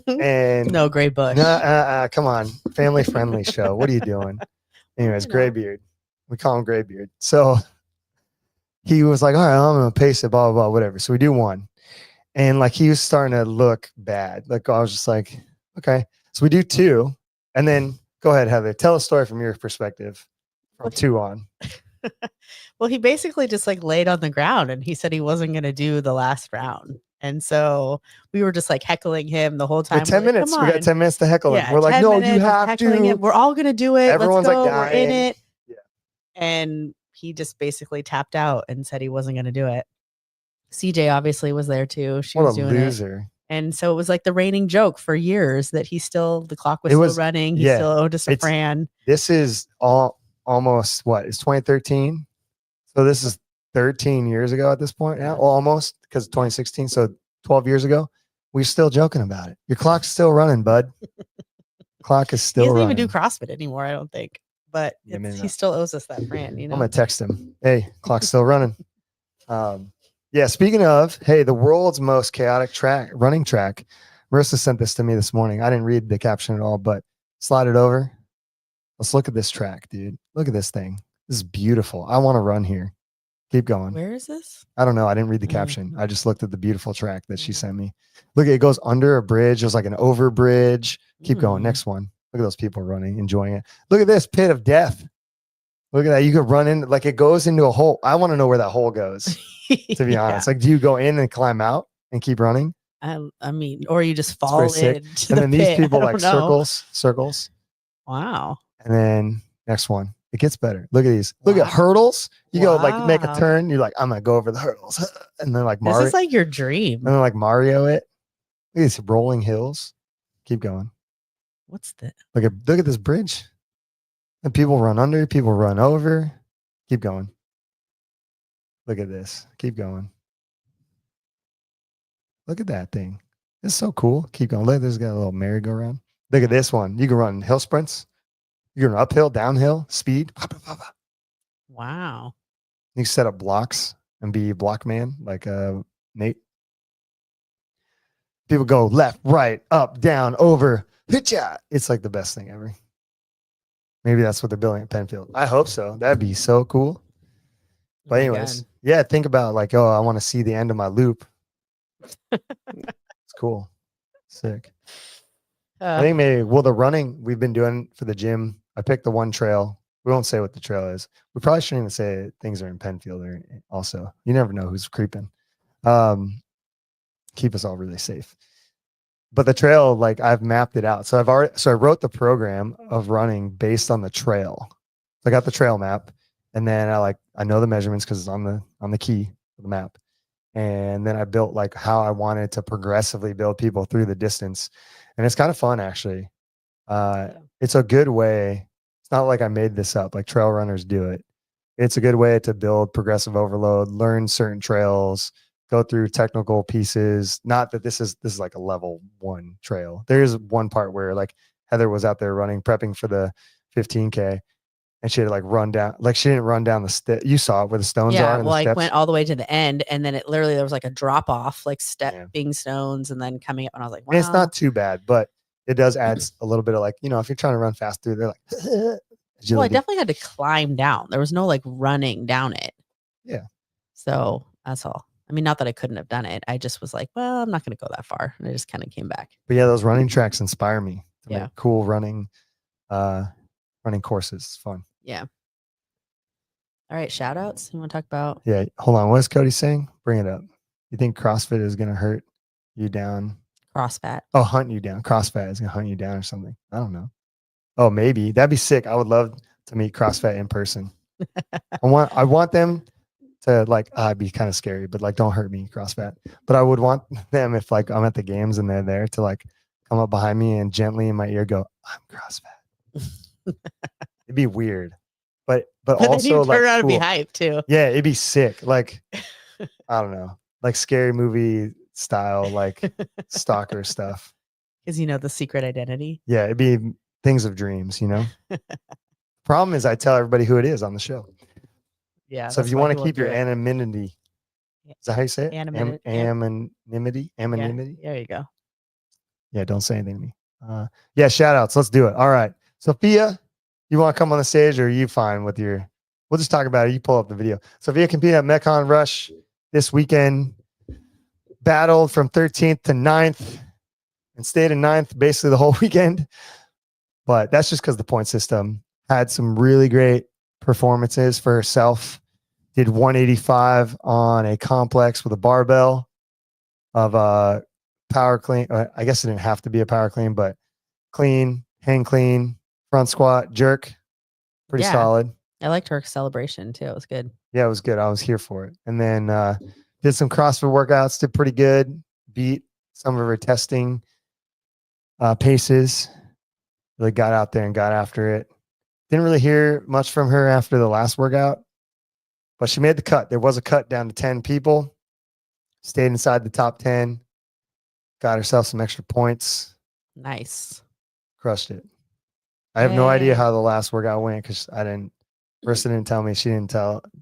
S1: And
S2: No gray bush.
S1: come on, family friendly show. What are you doing? Anyways,
S2: I know.
S1: Graybeard. We call him Graybeard. So he was like, all right, I'm gonna pace it, blah, blah, blah, whatever. So we do one. And like he was starting to look bad. Like I was just like, okay. So we do two. And then go ahead, Heather. Tell a story from your perspective from two on.
S2: Well, he basically just like laid on the ground and he said he wasn't going to do the last round. And so we were just like heckling him the whole time.
S1: Wait, 10
S2: We're like,
S1: minutes.
S2: "Come
S1: We got
S2: on."
S1: 10 minutes to heckle him.
S2: Yeah,
S1: We're like,
S2: 10
S1: no, you
S2: minutes of
S1: have
S2: heckling him.
S1: to.
S2: We're all going to do it.
S1: Everyone's
S2: Let's
S1: like
S2: go. We're in
S1: dying.
S2: it.
S1: Yeah.
S2: And he just basically tapped out and said he wasn't going to do it. CJ obviously was there too. She
S1: What
S2: was
S1: a
S2: doing it.
S1: loser.
S2: And so it was like the reigning joke for years that the clock was
S1: It
S2: still
S1: was-
S2: running. He
S1: yeah,
S2: still owed us a
S1: it's-
S2: Fran.
S1: This is almost what? It's 2013. So this is 13 years ago at this point now. Well, almost, because 2016. So 12 years ago. We're still joking about it. Your clock's still running, bud. Clock is
S2: He
S1: still
S2: doesn't
S1: running.
S2: even do CrossFit anymore, I don't think. But
S1: Yeah, maybe
S2: he
S1: not.
S2: still owes us that Fran, you know?
S1: I'm gonna text him. Hey, clock's still running. Yeah. Speaking of, hey, the world's most chaotic running track. Marissa sent this to me this morning. I didn't read the caption at all, but slide it over. Let's look at this track, dude. Look at this thing. This is beautiful. I want to run here. Keep going.
S2: Where is this?
S1: I don't know. I didn't read the
S2: Mm.
S1: caption. I just looked at the beautiful track that she sent me. Look, it goes under a bridge. There's like an over bridge. Keep going.
S2: Mm.
S1: Next one. Look at those people running, enjoying it. Look at this pit of death. Look at that. You could run in, like it goes into a hole. I want to know where that hole goes, to be honest. Like, do you go in and climb out and keep running?
S2: I mean, or you just
S1: pretty
S2: fall
S1: sick.
S2: into
S1: And
S2: the
S1: then these
S2: pit.
S1: people
S2: I
S1: like
S2: don't know.
S1: circles.
S2: Wow.
S1: And then next one. It gets better. Look at these. Look at
S2: Wow.
S1: hurdles. You go like make a
S2: Wow.
S1: turn. You're like, I'm gonna go over the hurdles. And then like
S2: This
S1: Mario.
S2: is like your dream.
S1: And then like Mario it. Look at these rolling hills. Keep going.
S2: What's that?
S1: Look at this bridge. And people run under, people run over. Keep going. Look at this. Keep going. Look at that thing. It's so cool. Keep going. Look, there's got a little merry-go-round. Look at this one. You can run hill sprints. You can run uphill, downhill, speed.
S2: Wow.
S1: You can set up blocks and be block man like Nate. People go left, right, up, down, over. Hitcha! It's like the best thing ever. Maybe that's what they're building at Penfield. I hope so. That'd be so cool. But
S2: Oh my
S1: anyways,
S2: God.
S1: yeah, think about like, oh, I want to see the end of my loop. It's cool. Sick. I think maybe, well, the running we've been doing for the gym, I picked the one trail. We won't say what the trail is. We probably shouldn't even say things are in Penfield or also. You never know who's creeping. Keep us all really safe. But the trail, like I've mapped it out. So I wrote the program of running based on the trail. So I got the trail map, and then I know the measurements because it's on the key of the map. And then I built like how I wanted to progressively build people through the distance. And it's kind of fun actually. It's a good way. It's not like I made this up, like trail runners do it. It's a good way to build progressive overload, learn certain trails, go through technical pieces. Not that this is like a level 1 trail. There is one part where like Heather was out there running, prepping for the 15K, and she had to like run down, like she didn't run down the you saw it where the stones are.
S2: Yeah,
S1: And
S2: well,
S1: the
S2: I
S1: steps.
S2: went all the way to the end, and then it literally there was like a drop off, like
S1: Yeah.
S2: stepping stones, and then coming up, and I was like, wow.
S1: And it's not too bad, but it does add a little bit of like, if you're trying to run fast through, they're like,
S2: Well, I definitely had to climb down. There was no like running down it.
S1: Yeah.
S2: So that's all. I mean, not that I couldn't have done it. I just was like, well, I'm not going to go that far, and I just kind of came back.
S1: But yeah, those running tracks inspire me to
S2: Yeah.
S1: make cool running courses. It's fun.
S2: Yeah. All right, shout outs. You want to talk about?
S1: Yeah. Hold on. What's Cody saying? Bring it up. You think CrossFit is going to hurt you down?
S2: CrossFit.
S1: Oh, hunt you down. CrossFit is going to hunt you down or something. I don't know. Oh, maybe. That'd be sick. I would love to meet CrossFit in person. I want them to like, it'd be kind of scary, but like, don't hurt me, CrossFit. But I would want them, if like I'm at the games and they're there, to like come up behind me and gently in my ear go, I'm CrossFit. It'd be weird. But
S2: But then
S1: also
S2: you
S1: like
S2: turn around and be
S1: cool.
S2: hyped too.
S1: Yeah, it'd be sick. Like, I don't know, like scary movie style, like stalker stuff.
S2: Because the secret identity.
S1: Yeah, it'd be things of dreams, Problem is I tell everybody who it is on the show.
S2: Yeah.
S1: So if
S2: that's
S1: you
S2: why
S1: want to
S2: he won't
S1: keep your
S2: do it.
S1: anonymity, is that how you say it?
S2: Anonymity, yeah.
S1: Anonymity? Anonymity?
S2: There you go.
S1: Yeah, don't say anything to me. Yeah, shout outs. Let's do it. All right. Sophia, you want to come on the stage, or are you fine with we'll just talk about it. You pull up the video. Sophia competed at Mekon Rush this weekend, battled from 13th to 9th, and stayed in 9th basically the whole weekend. But that's just because the point system had some really great performances for herself. Did 185 on a complex with a barbell of a power clean. I guess it didn't have to be a power clean, but clean, hang clean, front squat, jerk. Pretty
S2: Yeah.
S1: solid.
S2: I liked her celebration too. It was good.
S1: Yeah, it was good. I was here for it. And then did some CrossFit workouts, did pretty good. Beat some of her testing paces. Really got out there and got after it. Didn't really hear much from her after the last workout, but she made the cut. There was a cut down to 10 people. Stayed inside the top 10. Got herself some extra points.
S2: Nice.
S1: Crushed it. I have no idea
S2: Yay.
S1: how the last workout went because Marissa didn't tell me. She didn't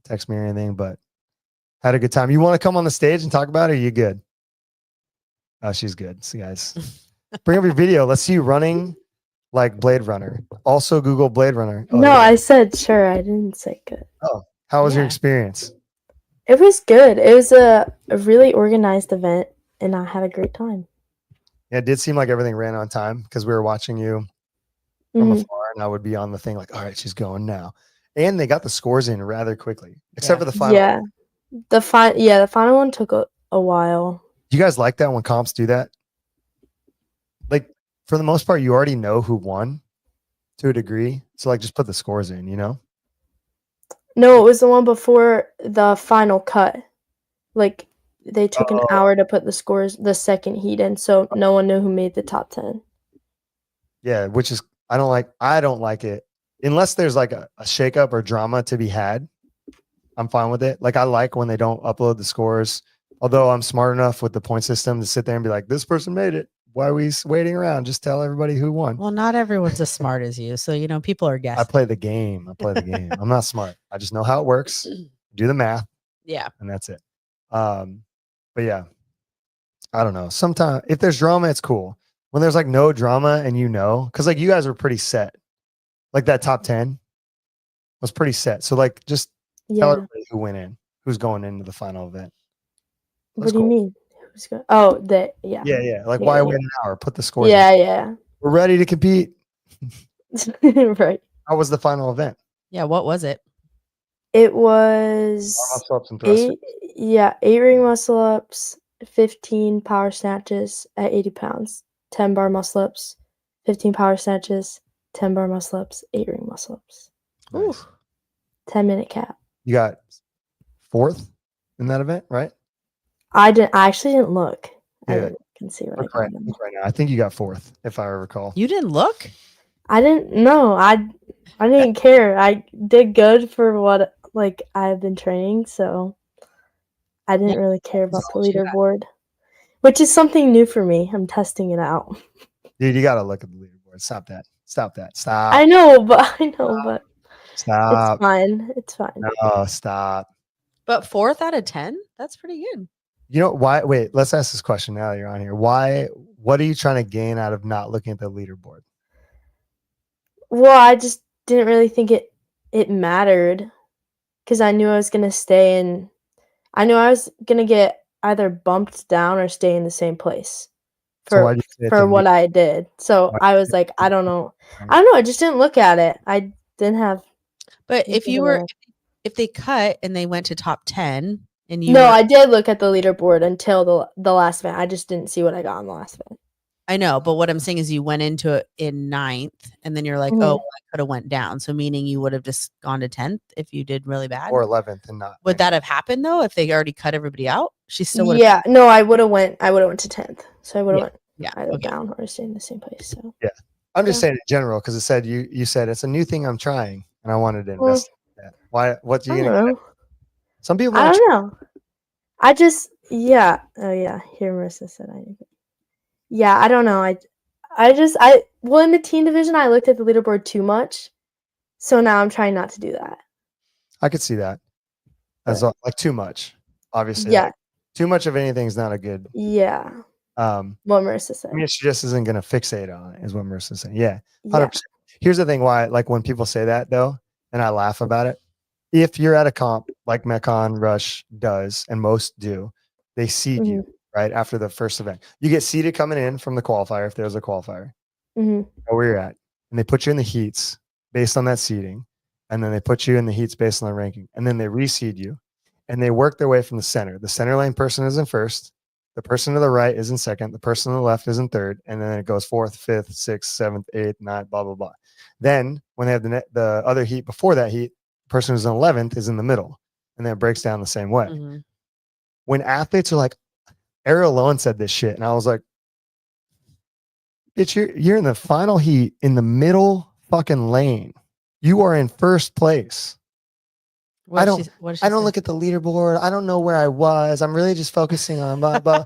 S1: text me or anything, but had a good time. You want to come on the stage and talk about it? Or are you good? Oh, she's good. So guys, bring up your video. Let's see you running like Blade Runner. Also Google Blade Runner. Oh,
S4: No,
S1: yeah.
S4: I said sure. I didn't say good.
S1: How was your
S2: Yeah.
S1: experience?
S4: It was good. It was a really organized event, and I had a great time.
S1: Yeah, it did seem like everything ran on time because we were watching you from
S4: Mhm.
S1: afar, and I would be on the thing like, all right, she's going now. And they got the scores in rather quickly, except for the final.
S4: Yeah, the final one took a while.
S1: Do you guys like that when comps do that? Like, for the most part, you already know who won to a degree. So, like, just put the scores in, you know?
S4: No, it was the one before the final cut. Like they took an hour to put the scores, the second heat in, so no one knew who made the top 10.
S1: Yeah, which is, I don't like it unless there's like a shakeup or drama to be had. I'm fine with it. Like, I like when they don't upload the scores, although I'm smart enough with the point system to sit there and be like, this person made it. Why are we waiting around? Just tell everybody who won.
S2: Well, not everyone's as smart as you. So, people are
S1: I
S2: guessing.
S1: play the game. I'm not smart. I just know how it works. Do the math,
S2: Yeah.
S1: and that's it. But yeah, I don't know. Sometimes if there's drama, it's cool. When there's like no drama and because like you guys were pretty set. Like that top 10 was pretty set. So like just tell
S4: Yeah.
S1: everybody who went in, who's going into the final event.
S4: What
S1: That's
S4: do you
S1: cool.
S4: mean? Who's going? Oh, yeah.
S1: Yeah. Like
S4: Yeah,
S1: why
S4: yeah.
S1: wait an hour? Put the scores.
S4: Yeah,
S1: in.
S4: yeah.
S1: We're ready to compete.
S4: Right.
S1: How was the final event?
S2: Yeah. What was it?
S4: It was
S1: Muscle ups and thrusters.
S4: 8 ring muscle ups, 15 power snatches at 80 pounds, 10 bar muscle ups, 15 power snatches, 10 bar muscle ups, 8 ring muscle ups,
S1: Nice.
S4: 10-minute cap.
S1: You got 4th in that event, right?
S4: I actually didn't look.
S1: Yeah.
S4: Can see what
S1: Look
S4: I
S1: right,
S4: got.
S1: look right now. I think you got 4th, if I recall.
S2: You didn't look?
S4: I didn't know. I didn't care. I did good for what I've been training, so I didn't really care about the
S2: all she had.
S4: leaderboard, which is something new for me. I'm testing it out.
S1: Dude, you gotta look at the leaderboard. Stop that. Stop.
S4: I know, but
S1: Stop.
S4: it's fine. It's fine.
S1: No, stop.
S2: But 4th out of 10? That's pretty good.
S1: You know why? Wait, let's ask this question now that you're on here. What are you trying to gain out of not looking at the leaderboard?
S4: Well, I just didn't really think it mattered because I knew I was gonna stay in. I knew I was gonna get either bumped down or stay in the same place
S1: So why'd you say it's
S4: for
S1: a
S4: what I did. So
S1: Why-
S4: I was like, I don't know. I don't know. I just didn't look at it. I didn't have.
S2: But if
S4: Anything
S2: you were,
S4: about
S2: if they cut and they went to top 10 and you
S4: No,
S2: were-
S4: I did look at the leaderboard until the last event. I just didn't see what I got on the last event.
S2: I know, but what I'm saying is you went into it in 9th and then you're like,
S4: Mhm.
S2: oh, I could have went down. So meaning you would have just gone to 10th if you did really bad.
S1: or 11th and not.
S2: Would that have happened though if they already cut everybody out? She still would have.
S4: Yeah, no, I would have went to 10th. So I would have went
S2: Yeah.
S4: either
S2: Okay.
S4: down or stay in the same place. So
S1: I'm just
S4: Yeah.
S1: saying in general because it said you said it's a new thing I'm trying and I wanted to
S4: Well,
S1: invest in that. Why? What do
S4: I
S1: you
S4: don't
S1: gonna?
S4: know.
S1: Some people.
S4: I
S1: don't
S4: don't know. I just yeah. Oh yeah. Here Marissa said I agree. Yeah, I don't know. Well in the teen division I looked at the leaderboard too much. So now I'm trying not to do that.
S1: I could see that as like too much. Obviously,
S4: Yeah.
S1: like, too much of anything is not a good.
S4: Yeah. What Marissa said.
S1: I mean, she just isn't gonna fixate on it. Is what Marissa's saying. Yeah,
S4: Yeah.
S1: 100%. Here's the thing: why, like, when people say that though, and I laugh about it, if you're at a comp like Mekon Rush does, and most do, they seed you right after the first event. You get seeded coming in from the qualifier if there's a qualifier,
S4: Mhm.
S1: know where you're at, and they put you in the heats based on that seeding, and then they put you in the heats based on the ranking, and then they reseed you, and they work their way from the center. The center lane person is in first, the person to the right is in second, the person on the left is in third, and then it goes fourth, fifth, sixth, seventh, eighth, ninth, blah blah blah. Then when they have the other heat before that heat, the person who's in 11th is in the middle, and then it breaks down the same way.
S2: Mhm.
S1: When athletes are like, Ariel Lowen said this shit, and I was like, bitch, you're in the final heat in the middle fucking lane. You are in first place.
S2: What
S1: don't-
S2: did she
S1: I don't
S2: say?
S1: look at the leaderboard. I don't know where I was. I'm really just focusing on blah blah.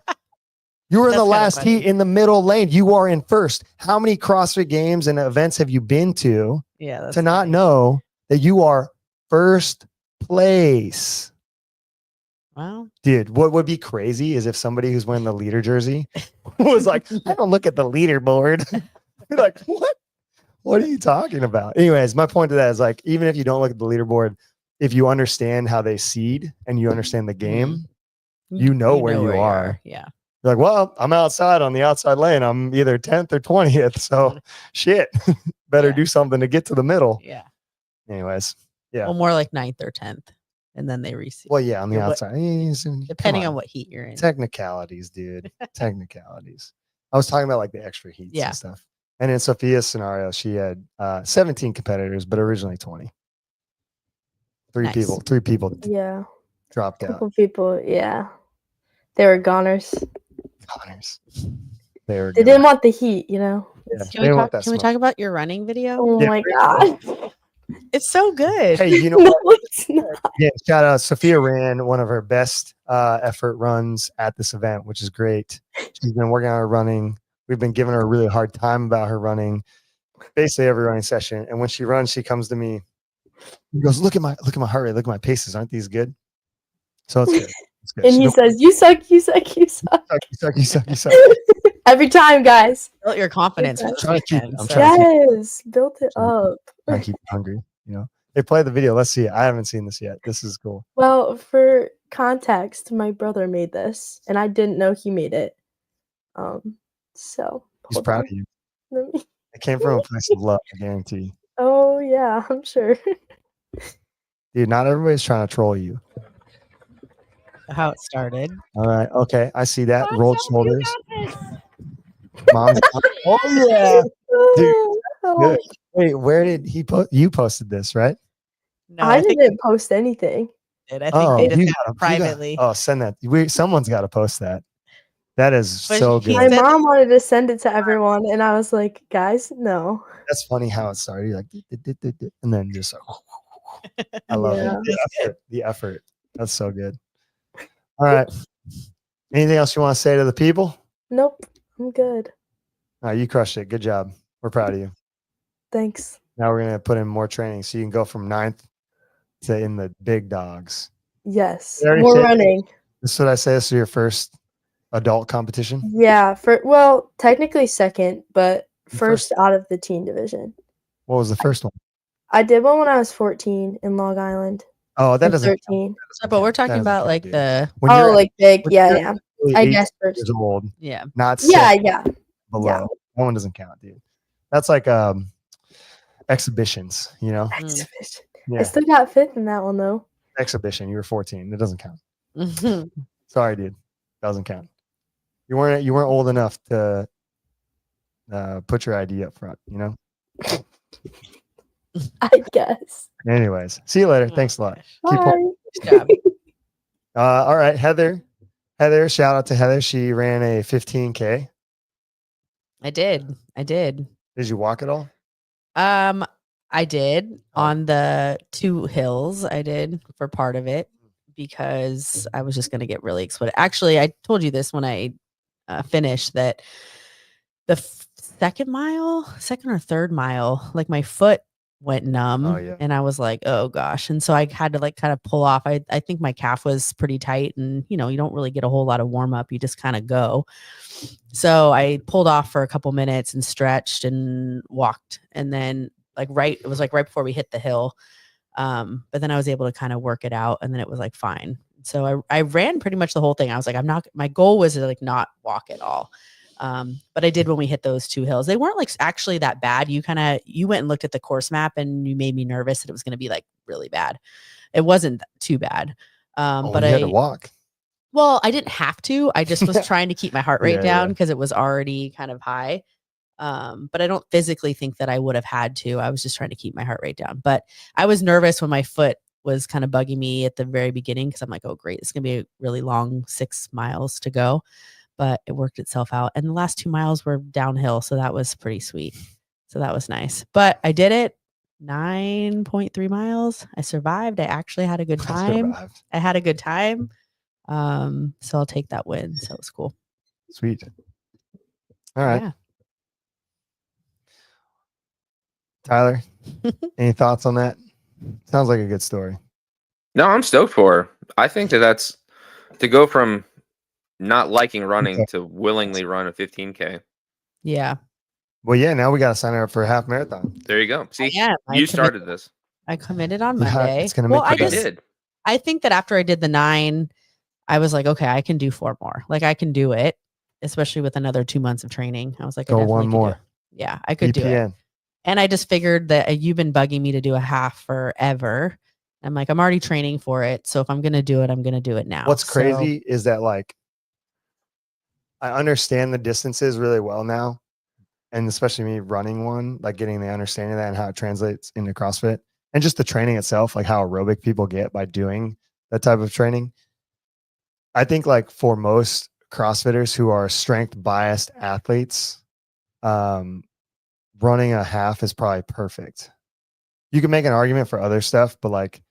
S1: You were in
S2: That's
S1: the
S2: kinda
S1: last
S2: funny.
S1: heat in the middle lane. You are in first. How many CrossFit games and events have you been to
S2: Yeah, that's
S1: to not
S2: funny.
S1: know that you are first place?
S2: Well,
S1: Dude, what would be crazy is if somebody who's wearing the leader jersey was like, I don't look at the leaderboard. You're like, what? What are you talking about? Anyways, my point to that is like, even if you don't look at the leaderboard, if you understand how they seed and you understand the game, you know where you are.
S2: Yeah.
S1: You're like, well, I'm outside on the outside lane. I'm either 10th or 20th. So shit, better
S2: Yeah.
S1: do something to get to the middle.
S2: Yeah.
S1: Anyways, yeah.
S2: Well, more like 9th or 10th. And then they reseed.
S1: Well, yeah, on the
S2: Or what-
S1: outside. Come
S2: Depending on what heat you're in.
S1: technicalities, dude. Technicalities. I was talking about like the extra heats
S2: Yeah.
S1: and stuff. And in Sophia's scenario, she had 17 competitors, but originally 20. Three
S2: Nice.
S1: people
S4: Yeah.
S1: dropped out.
S4: Couple people, yeah. They were goners.
S1: Honors. They were
S4: They
S1: good.
S4: didn't want the heat, you know.
S1: Yeah,
S2: Can
S1: they
S2: we
S1: want
S2: talk,
S1: that
S2: can we
S1: smoke.
S2: talk about your running video?
S4: Oh
S1: Yeah,
S4: my
S1: pretty
S4: god.
S2: It's so good.
S1: Hey, you know
S4: No,
S1: what?
S4: it's not.
S1: Yeah, shout out. Sophia ran one of her best effort runs at this event, which is great. She's been working on her running. We've been giving her a really hard time about her running, basically every running session. And when she runs, she comes to me. He goes, look at my heart rate, look at my paces. Aren't these good? So it's good. It's good.
S4: And
S1: She
S4: he
S1: don't
S4: says, "You suck, you suck, you suck."
S1: suck, you suck.
S4: Every time, guys.
S2: Built your confidence.
S4: I'm
S2: for this
S1: trying to keep-
S2: weekend,
S1: I'm
S2: so-
S1: trying to
S4: Yes, built it up.
S1: I keep you hungry, you know. They play the video. Let's see it. I haven't seen this yet. This is cool.
S4: Well, for context, my brother made this, and I didn't know he made it. So
S1: He's
S4: hold
S1: proud
S4: on.
S1: of you.
S4: Let me-
S1: It came from a place of love, I guarantee.
S4: Oh yeah, I'm sure.
S1: Dude, not everybody's trying to troll you.
S2: How it started.
S1: All right. Okay. I see that. Rolled shoulders. Mom's. Oh, yeah. Dude,
S4: Oh,
S1: good. Wait, where did he post? You posted this, right?
S2: No,
S4: I
S2: think
S4: didn't post anything.
S2: they did. I think
S1: Oh,
S2: they just
S1: you
S2: got
S1: got-
S2: privately.
S1: Oh, send that. Someone's got to post that. That is
S2: But
S1: so
S2: he
S1: good.
S4: My
S2: said-
S4: mom wanted to send it to everyone, and I was like, "Guys, no."
S1: That's funny how it started. You're like, and then just like, I love
S4: Yeah.
S1: it. The effort. That's so good. All right. Anything else you want to say to the people?
S4: Nope, I'm good.
S1: All right, you crushed it. Good job. We're proud of you.
S4: Thanks.
S1: Now we're gonna put in more training so you can go from 9th to in the big dogs.
S4: Yes,
S1: You already
S4: more
S1: said-
S4: running.
S1: This is what I say. This is your first adult competition.
S4: Yeah, technically second, but first out of the teen division.
S1: What was the first one?
S4: I did one when I was 14 in Long Island.
S1: Oh, that
S4: or
S1: doesn't.
S4: 13.
S2: But we're
S1: That
S2: talking
S1: doesn't
S2: about
S1: count,
S2: like
S1: dude.
S2: the
S1: When
S4: Oh,
S1: you're
S4: like big.
S1: when
S4: Yeah,
S1: you're
S4: yeah.
S1: actually
S4: I
S1: 18
S4: guess first.
S1: years old,
S2: yeah.
S1: not
S4: Yeah,
S1: six
S4: yeah.
S1: below. That one doesn't count, dude. That's like exhibitions. You know,
S4: Exhibition.
S1: yeah,
S4: I still got fifth in that one though.
S1: exhibition. You were 14. It doesn't count.
S2: Mhm.
S1: Sorry, dude. Doesn't count. You weren't old enough to put your ID up front. You know.
S4: I guess.
S1: Anyways, see you later.
S2: Oh,
S1: Thanks a lot.
S2: gosh.
S1: Keep
S4: Bye.
S2: Good job.
S1: All right, Heather. Shout out to Heather. She ran a 15K.
S2: I did.
S1: Did you walk it all?
S2: I did
S1: Oh.
S2: on the 2 hills. I did for part of it because I was just going to get really exploded. Actually, I told you this when I finished that the second or third mile, like my foot went numb
S1: Oh, yeah.
S2: and I was like, oh gosh. And so I had to like kind of pull off. I think my calf was pretty tight and you don't really get a whole lot of warm up. You just kind of go. So I pulled off for a couple minutes and stretched and walked. And then it was right before we hit the hill. But then I was able to kind of work it out, and then it was like fine. So I ran pretty much the whole thing. I was like, my goal was to like not walk at all. But I did when we hit those 2 hills. They weren't like actually that bad. You went and looked at the course map and you made me nervous that it was going to be like really bad. It wasn't too bad. But
S1: you had to walk.
S2: Well, I didn't have to. I just was trying to keep my heart rate down
S1: Yeah.
S2: because it was already kind of high. But I don't physically think that I would have had to. I was just trying to keep my heart rate down. But I was nervous when my foot was kind of bugging me at the very beginning because I'm like, oh, great. It's going to be a really long 6 miles to go. But it worked itself out. And the last 2 miles were downhill. So that was pretty sweet. So that was nice. But I did it 9.3 miles. I survived. I actually had a good time. I had a good time. So I'll take that win. So it was cool.
S1: Sweet. All right.
S2: Yeah.
S1: Tyler, any thoughts on that? Sounds like a good story.
S3: No, I'm stoked for her. I think that's to go from not liking running to willingly run a 15K.
S2: Yeah.
S1: Well, yeah, now we got to sign her up for a half marathon.
S3: There you go. See,
S2: Yeah.
S3: you started this.
S2: I committed on
S1: Yeah,
S2: Monday.
S1: it's gonna make you better.
S2: I think that after I did the 9, I was like, okay, I can do 4 more. Like I can do it, especially with another 2 months of training. I was like, I
S1: Go
S2: definitely
S1: one
S2: can do
S1: more.
S2: it. Yeah, I could do it.
S1: EPN.
S2: And I just figured that you've been bugging me to do a half forever. I'm like, I'm already training for it. So if I'm going to do it, I'm going to do it now.
S1: What's crazy is that like, I understand the distances really well now. And especially me running one, like getting the understanding of that and how it translates into CrossFit and just the training itself, like how aerobic people get by doing that type of training. I think like for most CrossFitters who are strength biased athletes, running a half is probably perfect. You can make an argument for other stuff, but like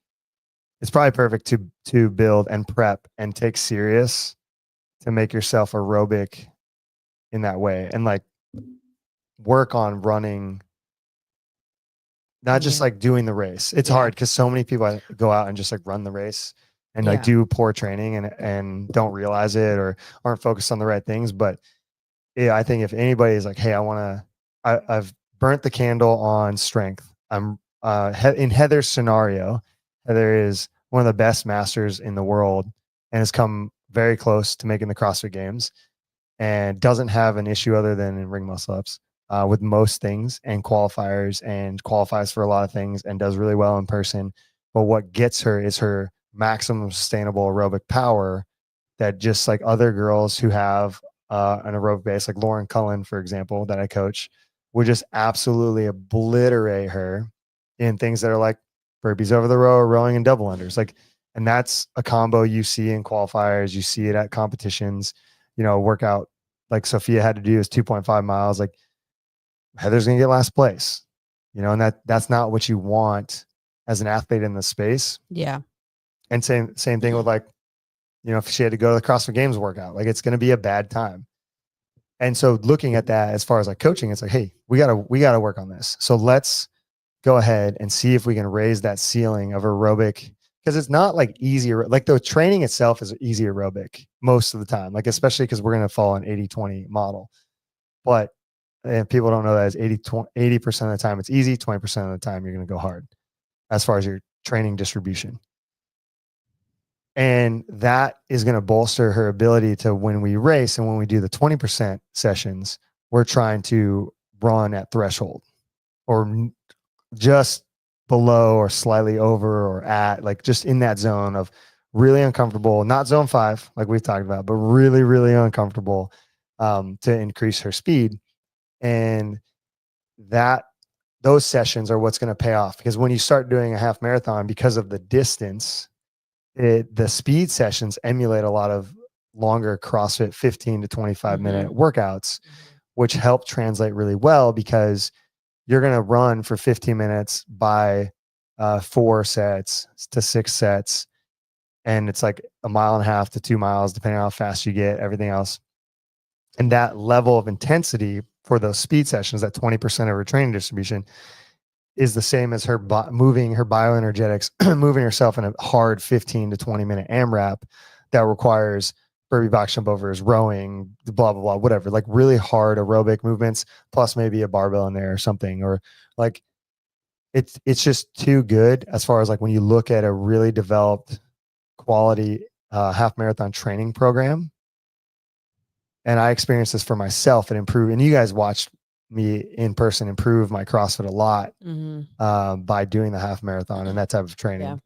S1: it's probably perfect to build and prep and take serious to make yourself aerobic in that way and like work on running, not just like doing the race. It's hard because so many people go out and just like run the race and like do poor training and don't realize it or aren't focused on the right things. But yeah, I think if anybody is like, hey, I've burnt the candle on strength. I'm in Heather's scenario. Heather is one of the best masters in the world and has come very close to making the CrossFit Games and doesn't have an issue other than in ring muscle ups with most things and qualifiers and qualifies for a lot of things and does really well in person. But what gets her is her maximum sustainable aerobic power that just like other girls who have an aerobic base, like Lauren Cullen, for example, that I coach, would just absolutely obliterate her in things that are like burpees over the row or rowing and double unders. Like, and that's a combo you see in qualifiers. You see it at competitions, workout like Sophia had to do is 2.5 miles. Like Heather's going to get last place, and that's not what you want as an athlete in the space.
S2: Yeah.
S1: And same thing with like, if she had to go to the CrossFit Games workout, like it's going to be a bad time. And so looking at that as far as like coaching, it's like, hey, we got to work on this. So let's go ahead and see if we can raise that ceiling of aerobic, because it's not like easy. Like the training itself is easy aerobic most of the time, like especially because we're going to follow an 80-20 model. But and people don't know that as 80% of the time it's easy, 20% of the time you're going to go hard as far as your training distribution. And that is going to bolster her ability to, when we race and when we do the 20% sessions, we're trying to run at threshold or just below or slightly over or at, like just in that zone of really uncomfortable, not zone 5, like we've talked about, but really, really uncomfortable to increase her speed. And those sessions are what's going to pay off, because when you start doing a half marathon, because of the distance, the speed sessions emulate a lot of longer CrossFit 15 to 25 minute workouts, which help translate really well because you're going to run for 15 minutes by 4 sets to 6 sets. And it's like 1.5 miles to 2 miles, depending on how fast you get, everything else. And that level of intensity for those speed sessions, that 20% of her training distribution, is the same as her moving her bioenergetics, moving herself in a hard 15 to 20 minute AMRAP that requires burpee box jump overs, rowing, blah, blah, blah, whatever, like really hard aerobic movements, plus maybe a barbell in there or something, or like, it's just too good as far as like when you look at a really developed quality half marathon training program. And I experienced this for myself and improve. And you guys watched me in person improve my CrossFit a lot by doing the half marathon and that type of training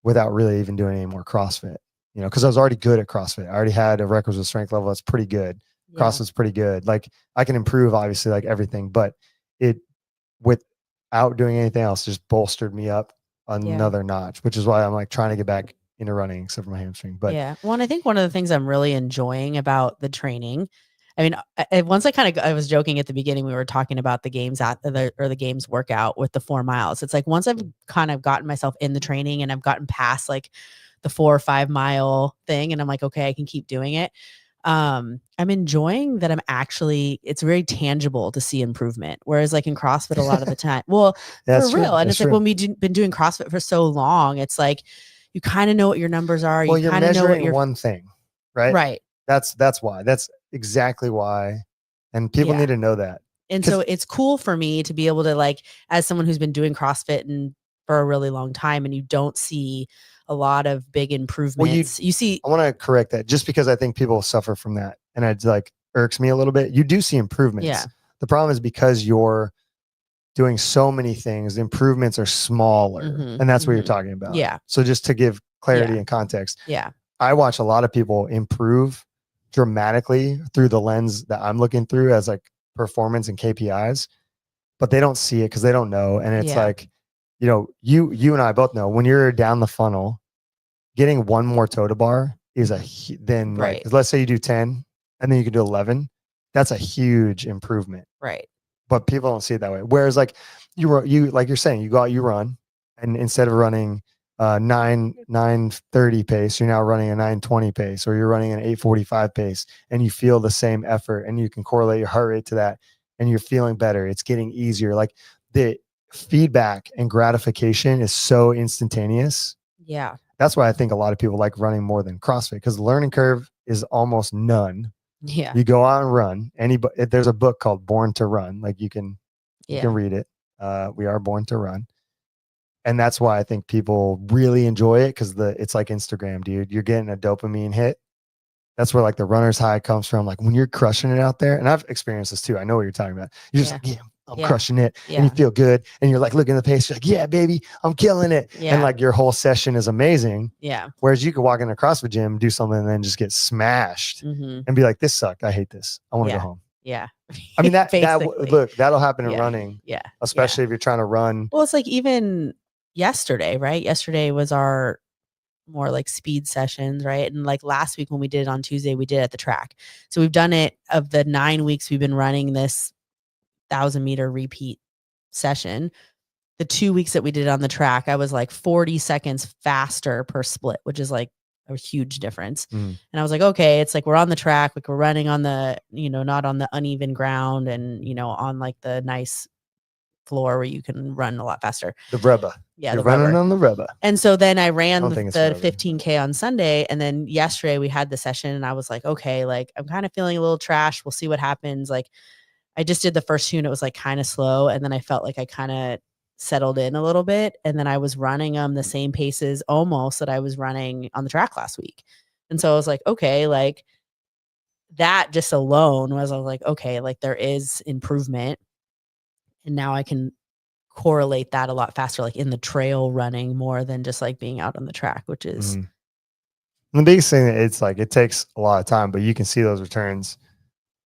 S1: without really even doing any more CrossFit, you know, because I was already good at CrossFit. I already had a requisite strength level that's pretty good. CrossFit's pretty good. Like I can improve obviously like everything, but it without doing anything else just bolstered me up another notch, which is why I'm like trying to get back into running except for my hamstring. But
S2: well, and I think one of the things I'm really enjoying about the training, I mean, once I was joking at the beginning, we were talking about the games the games workout with the 4 miles. It's like once I've kind of gotten myself in the training and I've gotten past like the 4 or 5 mile thing, and I'm like, okay, I can keep doing it. I'm enjoying that it's very tangible to see improvement. Whereas like in CrossFit a lot of the time, well, for real. And it's like when we've been doing CrossFit for so long, it's like, you kind of know what your numbers are.
S1: Well,
S2: you
S1: you're
S2: kind of know what
S1: measuring one thing, right?
S2: Right.
S1: That's why. That's exactly why. And people need to know that.
S2: And so it's cool for me to be able to like, as someone who's been doing CrossFit and for a really long time, and you don't see a lot of big improvements.
S1: Well, you see, I want to correct that just because I think people suffer from that. And it's like irks me a little bit. You do see improvements.
S2: Yeah.
S1: The problem is because you're doing so many things, the improvements are smaller. And that's what you're talking about.
S2: Yeah.
S1: So just to give clarity and context.
S2: Yeah.
S1: I watch a lot of people improve dramatically through the lens that I'm looking through as like performance and KPIs, but they don't see it because they don't know. And it's like, you know, you and I both know when you're down the funnel, getting one more toe to bar is then like, let's say you do 10 and then you can do 11. That's a huge improvement.
S2: Right.
S1: But people don't see it that way. Whereas like you like you're saying, you go out, you run, and instead of running 9:30 pace, you're now running a 9:20 pace, or you're running an 8:45 pace, and you feel the same effort, and you can correlate your heart rate to that, and you're feeling better. It's getting easier. Like the feedback and gratification is so instantaneous.
S2: Yeah.
S1: That's why I think a lot of people like running more than CrossFit, because the learning curve is almost none.
S2: Yeah.
S1: You go out and run. There's a book called Born to Run. Like you can read it. We Are Born to Run. And that's why I think people really enjoy it, because it's like Instagram, dude. You're getting a dopamine hit. That's where like the runner's high comes from. Like when you're crushing it out there, and I've experienced this too. I know what you're talking about. You're just like, I'm crushing it. And you feel good. And you're like looking at the pace. You're like, yeah, baby, I'm killing it. And like your whole session is amazing.
S2: Yeah.
S1: Whereas you could walk in a CrossFit gym, do something, and then just get smashed and be like, this sucked. I hate this. I want to go home.
S2: Yeah.
S1: I mean, that'll happen in running.
S2: Yeah.
S1: Especially if you're trying to run.
S2: Well, it's like even yesterday, right? Yesterday was our more like speed sessions, right? And like last week when we did it on Tuesday, we did it at the track. So we've done it of the 9 weeks we've been running this 1,000-meter repeat session. The 2 weeks that we did on the track, I was like 40 seconds faster per split, which is like a huge difference. And I was like, okay, it's like we're on the track, like we're running on the, not on the uneven ground and, on like the nice floor where you can run a lot faster.
S1: The rubber.
S2: Yeah.
S1: You're running on the rubber.
S2: And so then I ran the 15K on Sunday. And then yesterday we had the session and I was like, okay, like I'm kind of feeling a little trash. We'll see what happens. Like I just did the first two and it was like kind of slow. And then I felt like I kind of settled in a little bit. And then I was running the same paces almost that I was running on the track last week. And so I was like, okay, like that just alone I was like, okay, like there is improvement. And now I can correlate that a lot faster, like in the trail running more than just like being out on the track, which is
S1: the biggest thing. It's like, it takes a lot of time, but you can see those returns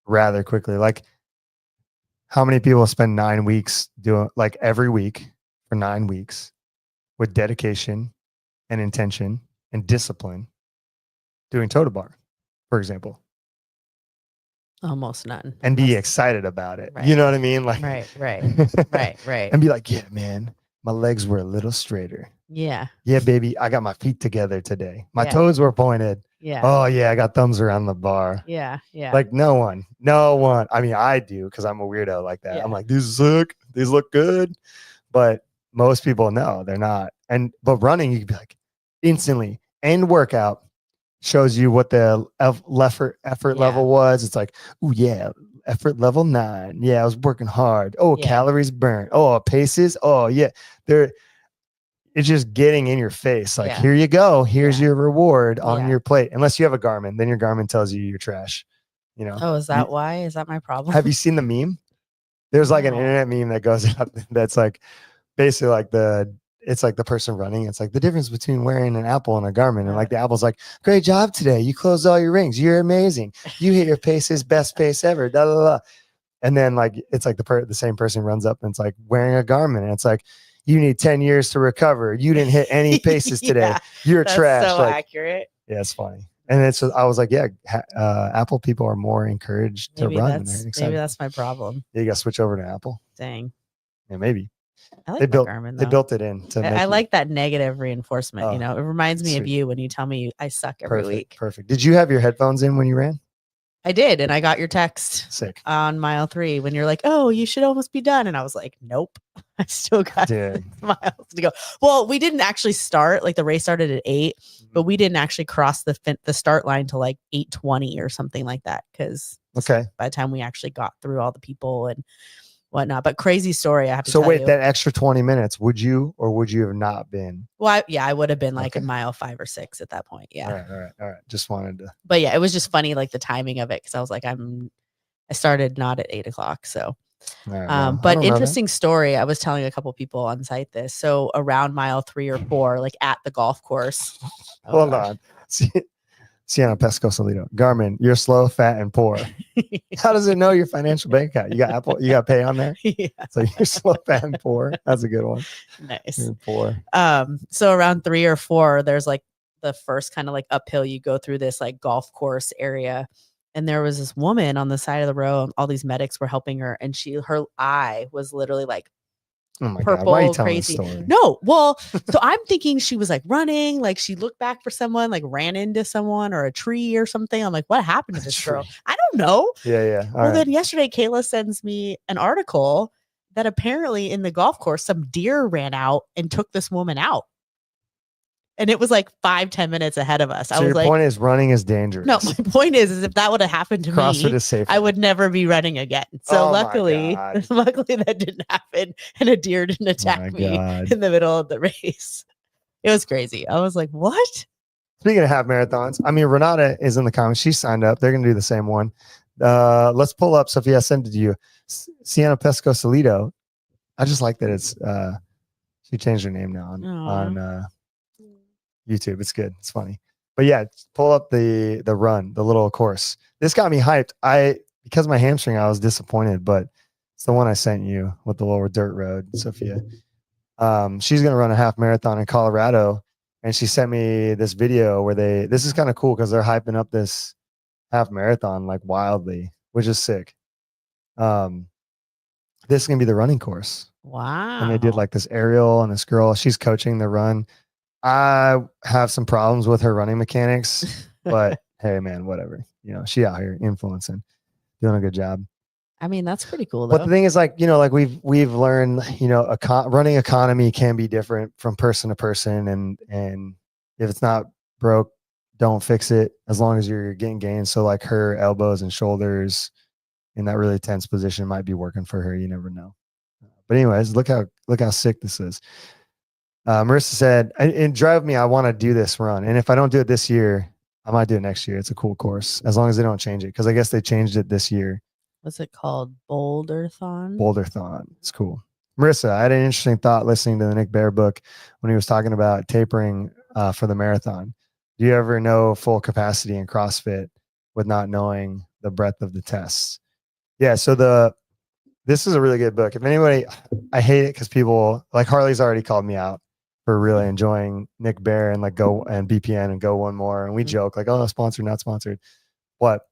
S1: rather quickly. Like how many people spend 9 weeks doing like every week for 9 weeks with dedication and intention and discipline doing toe to bar, for example.
S2: Almost none.
S1: And be excited about it.
S2: Right.
S1: You know what I mean? Like
S2: right.
S1: And be like, yeah, man, my legs were a little straighter.
S2: Yeah.
S1: Yeah, baby, I got my feet together today. My toes were pointed.
S2: Yeah.
S1: Oh yeah, I got thumbs around the bar.
S2: Yeah.
S1: Like no one. I mean, I do because I'm a weirdo like that. I'm like, these look good. But most people no, they're not. But running, you can be like instantly end workout shows you what the effort level was. It's like, oh yeah, effort level 9. Yeah, I was working hard. Oh,
S2: Yeah.
S1: calories burnt. Oh, paces. Oh, yeah. It's just getting in your face. Like,
S2: Yeah.
S1: here you go. Here's
S2: Yeah.
S1: your reward on
S2: Yeah.
S1: your plate. Unless you have a Garmin, then your Garmin tells you you're trash. You know.
S2: Oh, is that why? Is that my problem?
S1: Have you seen the meme? There's like an
S2: No.
S1: internet meme that goes out that's like basically like it's like the person running. It's like the difference between wearing an Apple and a Garmin. And like the Apple's like, great job today. You closed all your rings. You're amazing. You hit your paces, best pace ever. Da, da, da. And then like it's like the same person runs up and it's like wearing a Garmin. And it's like, you need 10 years to recover. You didn't hit any paces today.
S2: Yeah,
S1: You're
S2: That's
S1: trash.
S2: so
S1: Like,
S2: accurate.
S1: yeah, it's funny. And I was like, yeah, Apple people are more encouraged to
S2: Maybe
S1: run. And
S2: that's
S1: they're excited.
S2: maybe that's my problem.
S1: Yeah, you got to switch over to Apple.
S2: Dang.
S1: Yeah, maybe.
S2: I like
S1: They
S2: my
S1: built
S2: Garmin,
S1: they
S2: though.
S1: built it in to make
S2: I
S1: you-
S2: like that negative reinforcement.
S1: Oh,
S2: It reminds me of
S1: sweet.
S2: you when you tell me I suck every
S1: perfect.
S2: week.
S1: Perfect. Did you have your headphones in when you ran?
S2: I did, and I got your text
S1: Sick.
S2: on mile 3 when you're like, "Oh, you should almost be done," and I was like, "Nope, I still got
S1: Dude.
S2: miles to go." Well, we didn't actually start. Like the race started at 8, but we didn't actually cross the start line to like 8:20 or something like that. Because
S1: Okay.
S2: by the time we actually got through all the people and whatnot, but crazy story. I have to
S1: So
S2: tell
S1: wait,
S2: you.
S1: that extra 20 minutes, would you or would you have not been?
S2: Well, I would have been like
S1: Okay.
S2: in mile 5 or 6 at that point. Yeah.
S1: All right. Just wanted to.
S2: But yeah, it was just funny, like the timing of it, because I was like, I started not at 8:00, so.
S1: All right, well, I
S2: But
S1: don't know that.
S2: interesting story. I was telling a couple people on site this. So around mile 3 or 4, like at the golf course. Oh,
S1: Hold
S2: gosh.
S1: on. Sienna Pesco Solito. Garmin, you're slow, fat, and poor. How does it know your financial bank account? You got Apple, you got pay on there?
S2: Yeah,
S1: So you're slow, fat, and poor. That's a good one.
S2: nice.
S1: You're poor.
S2: So around 3 or 4, there's like the first kind of like uphill. You go through this like golf course area, and there was this woman on the side of the road. All these medics were helping her, and her eye was literally like
S1: Oh my God. Why are you
S2: purple,
S1: telling
S2: crazy.
S1: this story?
S2: No, well, so I'm thinking she was like running, like she looked back for someone, like ran into someone or a tree or something. I'm like, what happened to
S1: A
S2: this girl?
S1: tree.
S2: I don't know.
S1: Yeah. All
S2: Well,
S1: right.
S2: then yesterday, Kayla sends me an article that apparently in the golf course, some deer ran out and took this woman out. And it was like 5-10 minutes ahead of us.
S1: So
S2: I was
S1: your
S2: like,
S1: point is running is dangerous.
S2: no, my point is if that would have happened to
S1: CrossFit
S2: me,
S1: is safe.
S2: I would never be running again. So
S1: Oh my
S2: luckily,
S1: God.
S2: luckily that didn't happen, and a deer didn't attack
S1: My
S2: me
S1: God.
S2: in the middle of the race. It was crazy. I was like, what?
S1: Speaking of half marathons, I mean, Renata is in the comments. She signed up. They're going to do the same one. Let's pull up. Sophia, I sent it to you. Sienna Pesco Solito. I just like that it's, she changed her name now on YouTube. It's good. It's funny. But yeah, pull up the run, the little course. This got me hyped. Because of my hamstring, I was disappointed, but it's the one I sent you with the little dirt road, Sophia. She's going to run a half marathon in Colorado. And she sent me this video where this is kind of cool because they're hyping up this half marathon like wildly, which is sick. This is going to be the running course.
S2: Wow.
S1: And they did like this aerial and this girl, she's coaching the run. I have some problems with her running mechanics, but hey, man, whatever. She out here influencing, doing a good job.
S2: I mean, that's pretty cool though.
S1: But the thing is, like, like we've learned, running economy can be different from person to person, and if it's not broke, don't fix it. As long as you're getting gains. So like her elbows and shoulders in that really tense position might be working for her. You never know. But anyways, look how sick this is. Marissa said, "And drive me. I want to do this run, and if I don't do it this year, I might do it next year. It's a cool course as long as they don't change it, because I guess they changed it this year."
S2: What's it called? Boulderthon?
S1: Boulderthon. It's cool. Marissa, I had an interesting thought listening to the Nick Bear book when he was talking about tapering for the marathon. Do you ever know full capacity in CrossFit with not knowing the breadth of the tests? Yeah. So this is a really good book. If anybody, I hate it because people like Harley's already called me out for really enjoying Nick Bear and like Go and BPN and Go One More. And we joke like, oh, sponsored, not sponsored. What?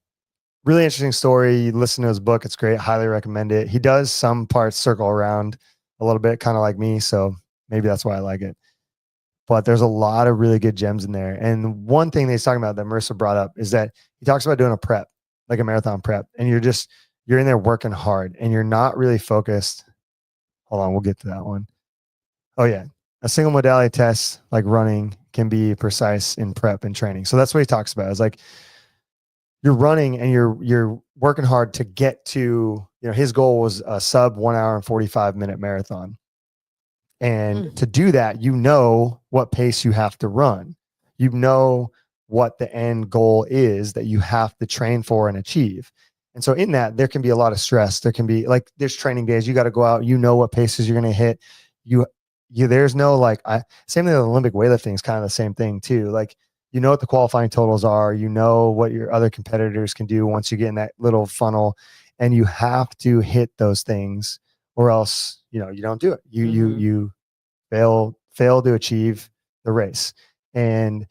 S1: Really interesting story. You listen to his book. It's great. Highly recommend it. He does some parts circle around a little bit, kind of like me. So maybe that's why I like it. But there's a lot of really good gems in there. And one thing that he's talking about that Marissa brought up is that he talks about doing a prep, like a marathon prep. And you're in there working hard and you're not really focused. Hold on. We'll get to that one. Oh yeah. A single modality test, like running, can be precise in prep and training. So that's what he talks about. It's like, you're running and you're working hard to get to, his goal was a sub 1 hour and 45-minute marathon. And to do that, what pace you have to run. You know what the end goal is that you have to train for and achieve. And so in that, there can be a lot of stress. There can be there's training days. You got to go out, what paces you're going to hit. There's no same thing with Olympic weightlifting is kind of the same thing too. What the qualifying totals are, what your other competitors can do once you get in that little funnel, and you have to hit those things or else, you don't do it. You fail to achieve the race. And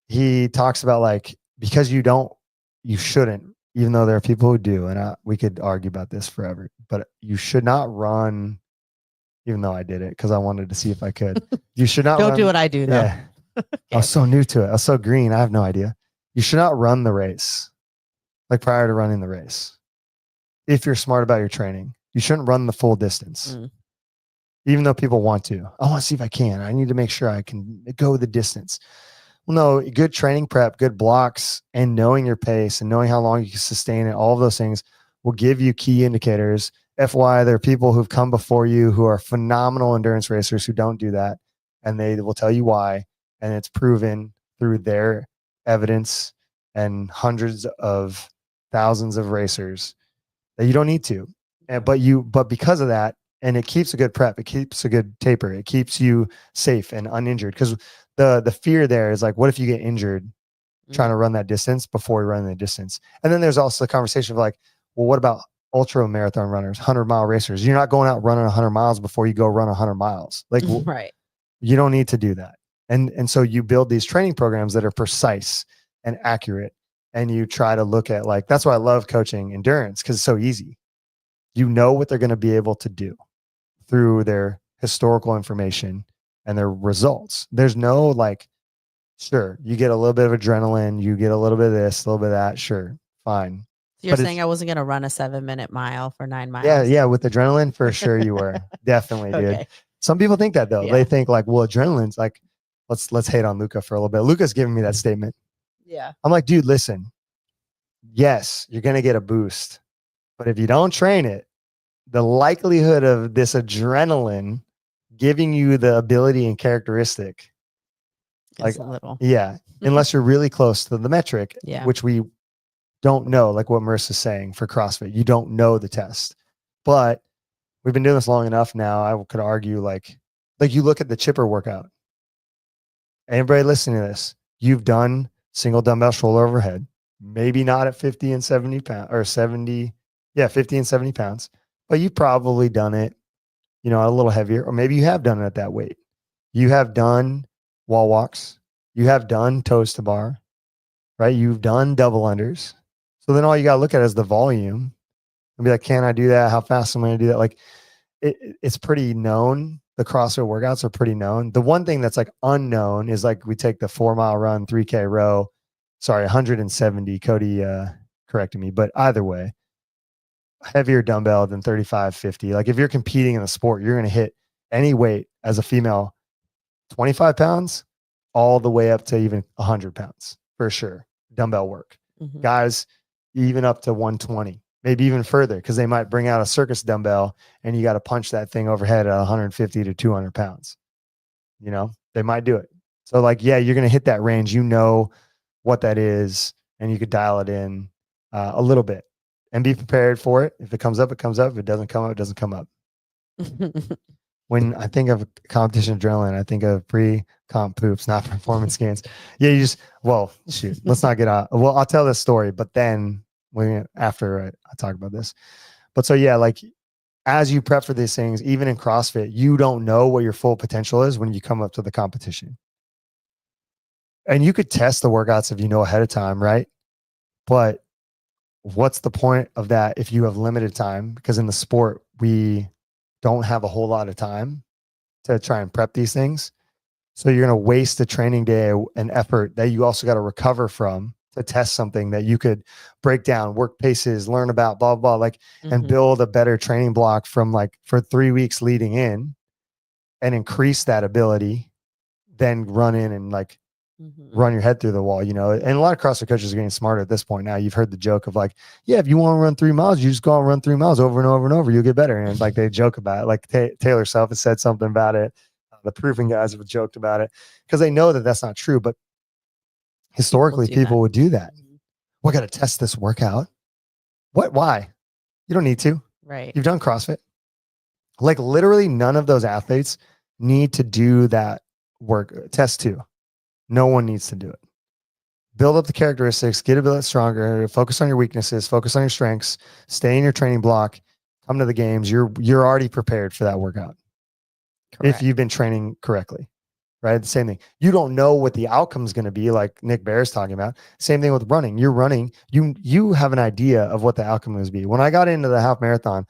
S1: he talks about because you shouldn't, even though there are people who do, and we could argue about this forever, but you should not run, even though I did it because I wanted to see if I could. You should not
S2: Don't do what I do though.
S1: Yeah. I was so new to it. I was so green. I have no idea. You should not run the race prior to running the race. If you're smart about your training, you shouldn't run the full distance. Even though people want to. I want to see if I can. I need to make sure I can go the distance. Well, no, good training prep, good blocks, and knowing your pace and knowing how long you can sustain it, all of those things will give you key indicators. FYI, there are people who've come before you who are phenomenal endurance racers who don't do that, and they will tell you why. And it's proven through their evidence and hundreds of thousands of racers that you don't need to. But because of that, and it keeps a good prep, it keeps a good taper, it keeps you safe and uninjured. Because the fear there is what if you get injured trying to run that distance before you run the distance? And then there's also the conversation of well, what about ultra marathon runners, 100-mile racers? You're not going out running 100 miles before you go run 100 miles.
S2: Right.
S1: You don't need to do that. And so you build these training programs that are precise and accurate. And you try to look at that's why I love coaching endurance, because it's so easy. You know what they're going to be able to do through their historical information and their results. There's no sure, you get a little bit of adrenaline, you get a little bit of this, a little bit of that. Sure, fine.
S2: You're saying I wasn't going to run a 7-minute mile for 9 miles.
S1: Yeah. With adrenaline, for sure you were. Definitely, dude.
S2: Okay.
S1: Some people think that though.
S2: Yeah.
S1: They think well, adrenaline's let's hate on Luca for a little bit. Luca's giving me that statement.
S2: Yeah.
S1: I'm dude, listen. Yes, you're going to get a boost. But if you don't train it, the likelihood of this adrenaline giving you the ability and characteristic,
S2: It's a little.
S1: Yeah, unless you're really close to the metric, which we don't know, what Marissa's saying for CrossFit. You don't know the test. But we've been doing this long enough now, I could argue you look at the chipper workout. Anybody listening to this, you've done single dumbbell shoulder overhead, maybe not at 50 and 70 pounds or 70. Yeah, 50 and 70 pounds, but you've probably done it, a little heavier, or maybe you have done it at that weight. You have done wall walks. You have done toes to bar, right? You've done double unders. So then all you got to look at is the volume and be can I do that? How fast am I going to do that? It's pretty known. The CrossFit workouts are pretty known. The one thing that's unknown is we take the 4-mile run, 3K row, 170, Cody corrected me, but either way, heavier dumbbell than 35, 50. If you're competing in a sport, you're going to hit any weight as a female, 25 pounds, all the way up to even 100 pounds for sure. Dumbbell work. Guys, even up to 120, maybe even further, because they might bring out a circus dumbbell and you got to punch that thing overhead at 150 to 200 pounds. They might do it. So you're going to hit that range. You know what that is, and you could dial it in a little bit. And be prepared for it. If it comes up, it comes up. If it doesn't come up, it doesn't come up. When I think of competition adrenaline, I think of pre-comp poops, not performance gains. Yeah, shoot. Let's not get out. Well, I'll tell this story, but then after I talk about this. But so yeah, as you prep for these things, even in CrossFit, you don't know what your full potential is when you come up to the competition. And you could test the workouts if you know ahead of time, right? But what's the point of that if you have limited time? Because in the sport, we don't have a whole lot of time to try and prep these things. So you're going to waste a training day and effort that you also got to recover from to test something that you could break down, work paces, learn about, blah, blah, and build a better training block from for 3 weeks leading in and increase that ability, then run in and
S2: Mhm.
S1: run your head through the wall, and a lot of CrossFit coaches are getting smarter at this point now. You've heard the joke of like, yeah, if you want to run 3 miles, you just go and run 3 miles over and over and over, you'll get better. And like they joke about it, like Taylor Self has said something about it. The proofing guys have joked about it because they know that that's not true. But historically, people would do that.
S2: Mhm.
S1: We got to test this workout. What? Why? You don't need to.
S2: Right.
S1: You've done CrossFit. Like literally none of those athletes need to do that work test too. No one needs to do it. Build up the characteristics, get a bit stronger, focus on your weaknesses, focus on your strengths, stay in your training block, come to the games. You're already prepared for that workout.
S2: Correct.
S1: If you've been training correctly, right? The same thing. You don't know what the outcome is going to be, like Nick Bear is talking about. Same thing with running. You're running. You have an idea of what the outcome is be. When I got into the half marathon,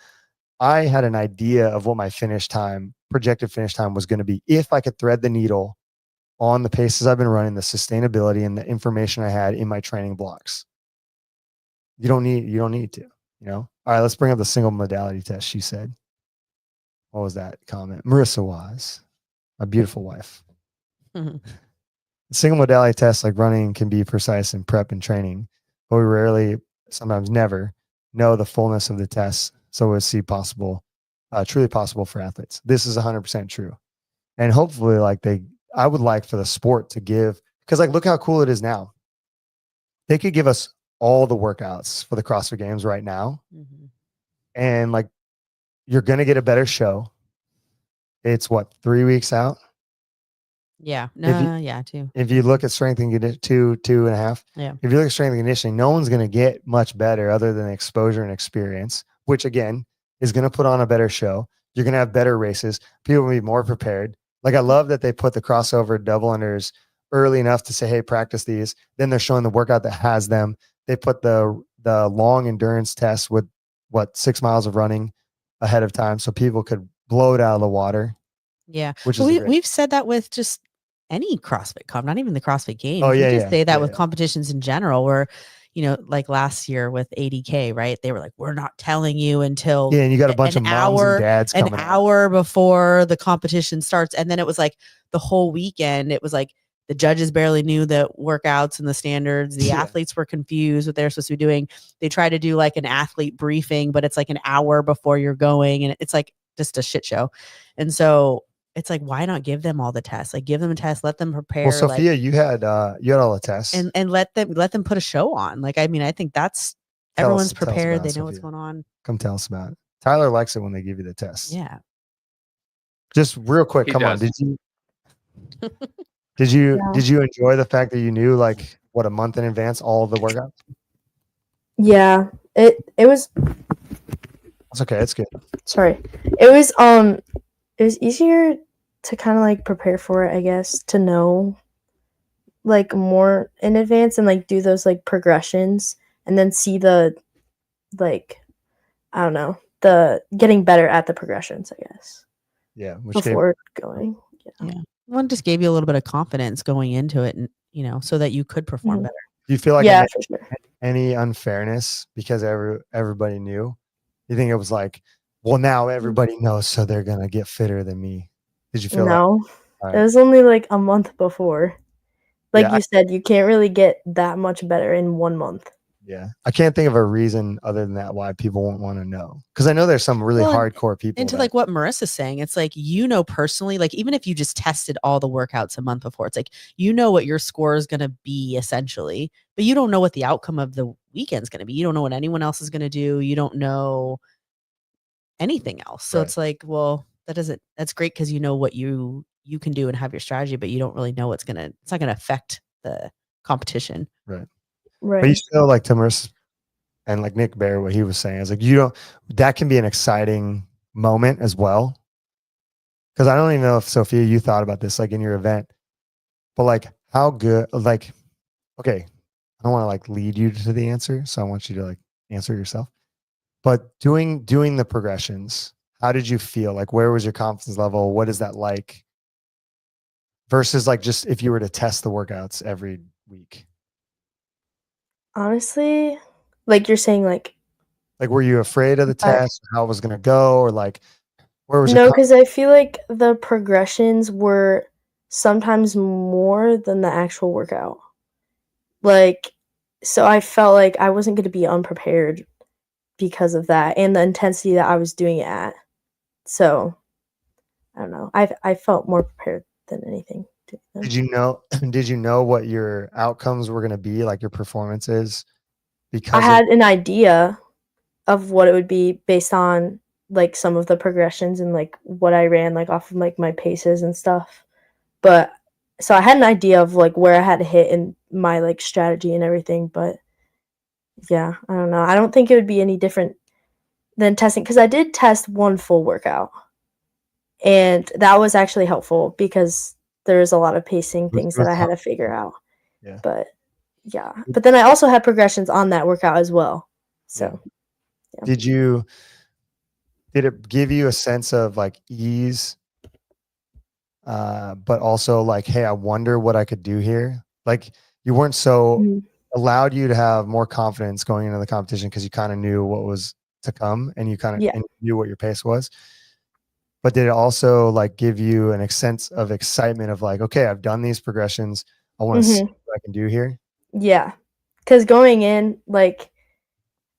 S1: I had an idea of what my projected finish time was going to be if I could thread the needle on the paces I've been running, the sustainability and the information I had in my training blocks. You don't need to, All right, let's bring up the single modality test. She said, what was that comment? Marissa Wise, my beautiful wife.
S2: Mhm.
S1: The single modality test, like running, can be precise in prep and training, but we rarely, sometimes never, know the fullness of the test. So we'll see truly possible for athletes. This is 100% true. And hopefully I would like for the sport to give, because like, look how cool it is now. They could give us all the workouts for the CrossFit Games right now.
S2: Mhm.
S1: And like, you're going to get a better show. It's what, 3 weeks out?
S2: Yeah.
S1: If you-
S2: No, yeah, too.
S1: If you look at strength and conditioning, 2.5.
S2: Yeah.
S1: If you look at strength and conditioning, no one's going to get much better other than exposure and experience, which again is going to put on a better show. You're going to have better races. People will be more prepared. Like I love that they put the crossover double unders early enough to say, hey, practice these. Then they're showing the workout that has them. They put the long endurance test with 6 miles of running ahead of time so people could blow it out of the water.
S2: Yeah.
S1: Which
S2: Well,
S1: is
S2: we've said that with just any CrossFit comp, not even the CrossFit Games.
S1: Oh,
S2: We
S1: yeah,
S2: just
S1: yeah,
S2: say that
S1: yeah,
S2: with
S1: yeah.
S2: competitions in general, where, like last year with 80K, right? They were like, we're not telling you until
S1: Yeah, and you got a bunch of
S2: an
S1: moms
S2: hour,
S1: and dads
S2: an
S1: coming out.
S2: hour before the competition starts. And then it was like the whole weekend, it was like the judges barely knew the workouts and the standards. The
S1: Yeah.
S2: athletes were confused what they're supposed to be doing. They try to do like an athlete briefing, but it's like an hour before you're going. And it's like just a shit show. And so it's like, why not give them all the tests? Like give them a test, let them prepare.
S1: Well, Sophia, you had all the tests.
S2: And let them put a show on. Like, I mean, I think that's everyone's prepared. They know what's going on.
S1: Come tell us about it. Tyler likes it when they give you the tests.
S2: Yeah.
S1: Just real quick,
S3: He
S1: come on.
S3: does.
S1: Did you
S4: Yeah.
S1: enjoy the fact that you knew like what a month in advance all of the workouts?
S4: Yeah, it was.
S1: It's okay. It's good.
S4: Sorry, it was easier to kind of like prepare for it, I guess, to know like more in advance and like do those like progressions and then see the like, I don't know, the getting better at the progressions, I guess,
S1: Yeah. Which gave,
S4: before going.
S2: One just gave you a little bit of confidence going into it, and so that you could perform
S4: Mhm.
S2: better.
S1: do you feel like
S4: Yeah, for sure.
S1: any unfairness because everybody knew? You think it was like, well, now everybody knows, so they're gonna get fitter than me? Did you feel that?
S4: No,
S1: All
S4: it
S1: right.
S4: was only like a month before. Like
S1: Yeah,
S4: you said, you can't really get that much better in 1 month.
S1: Yeah. I can't think of a reason other than that why people won't want to know. Because I know there's some really
S2: Well,
S1: hardcore people.
S2: And to
S1: that-
S2: like what Marissa's saying, it's like, personally, like even if you just tested all the workouts a month before, it's like, what your score is going to be essentially, but you don't know what the outcome of the weekend's going to be. You don't know what anyone else is going to do. You don't know anything else. So
S1: Right.
S2: it's like, well, that's great because you know what you can do and have your strategy, but you don't really know it's not going to affect the competition.
S1: Right.
S4: Right.
S1: But you still like Timurus and like Nick Bear, what he was saying is like, that can be an exciting moment as well. Because I don't even know if Sophia, you thought about this like in your event, but like how good, like, okay, I don't want to like lead you to the answer. So I want you to like answer yourself, but doing the progressions, how did you feel? Like, where was your confidence level? What is that like versus like, just if you were to test the workouts every week?
S4: Honestly, like you're saying, like
S1: were you afraid of the
S4: I-
S1: test, how it was going to go, or like, where was
S4: no,
S1: your
S4: because I feel like the progressions were sometimes more than the actual workout. Like, so I felt like I wasn't going to be unprepared because of that and the intensity that I was doing it at. So I don't know. I felt more prepared than anything.
S1: Did you know? Did you know what your outcomes were going to be, like your performances? Because
S4: I had an idea of what it would be based on like some of the progressions and like what I ran like off of like my paces and stuff. But so I had an idea of like where I had to hit in my like strategy and everything. But yeah, I don't know. I don't think it would be any different than testing because I did test one full workout, and that was actually helpful because there was a lot of pacing things that I had to figure out.
S1: Yeah.
S4: But yeah, but then I also had progressions on that workout as well. So yeah.
S1: Did it give you a sense of like ease, but also like, hey, I wonder what I could do here? Like you weren't so allowed you to have more confidence going into the competition because you kind of knew what was to come and you kind of knew what your pace was. But did it also like give you a sense of excitement of like, okay, I've done these progressions. I want to see what I can do here.
S4: Yeah. Because going in, like,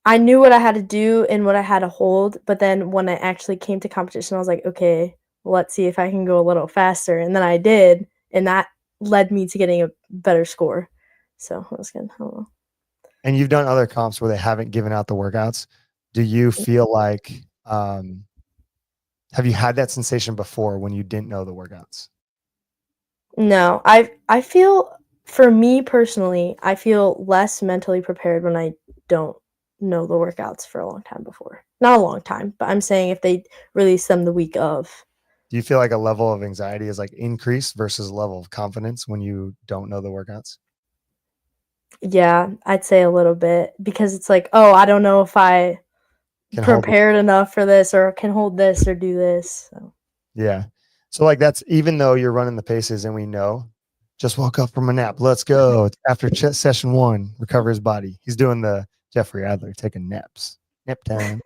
S4: I knew what I had to do and what I had to hold. But then when I actually came to competition, I was like, okay, let's see if I can go a little faster. And then I did. And that led me to getting a better score. So that was good. I don't know.
S1: And you've done other comps where they haven't given out the workouts. Do you feel like, have you had that sensation before when you didn't know the workouts?
S4: No, I feel, for me personally, I feel less mentally prepared when I don't know the workouts for a long time before. Not a long time, but I'm saying if they release them the week of.
S1: Do you feel like a level of anxiety is like increased versus a level of confidence when you don't know the workouts?
S4: Yeah, I'd say a little bit because it's like, oh, I don't know if I prepared enough for this or can hold this or do this. So.
S1: Yeah. So like that's even though you're running the paces and we know, just woke up from a nap. Let's go. After session 1, recover his body. He's doing the Jeffrey Adler taking naps. Nap time.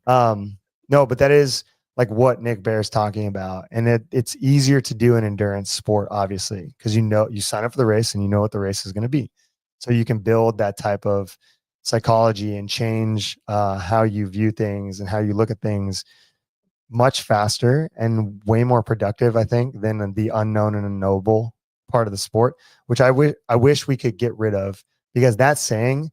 S1: No, but that is like what Nick Bear's talking about. And it's easier to do an endurance sport, obviously, because you sign up for the race and you know what the race is going to be. So you can build that type of psychology and change how you view things and how you look at things much faster and way more productive, I think, than the unknown and unknowable part of the sport, which I wish we could get rid of, because that saying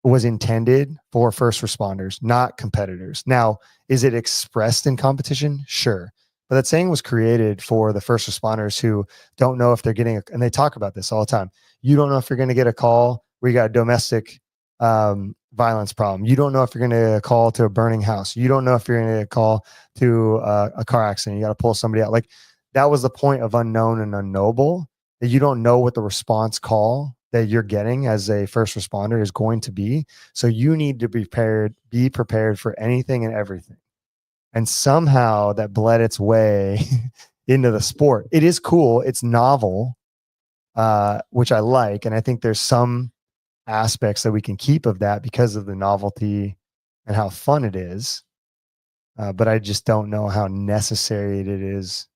S1: was intended for first responders, not competitors. Now, is it expressed in competition? Sure. But that saying was created for the first responders who don't know if they're getting and they talk about this all the time. You don't know if you're going to get a call where you got a domestic violence problem. You don't know if you're going to get a call to a burning house. You don't know if you're going to get a call to a car accident. You got to pull somebody out. Like that was the point of unknown and unknowable, that you don't know what the response call that you're getting as a first responder is going to be. So you need to be prepared for anything and everything. And somehow that bled its way into the sport. It is cool. It's novel, which I like. And I think there's some aspects that we can keep of that because of the novelty and how fun it is. But I just don't know how necessary it is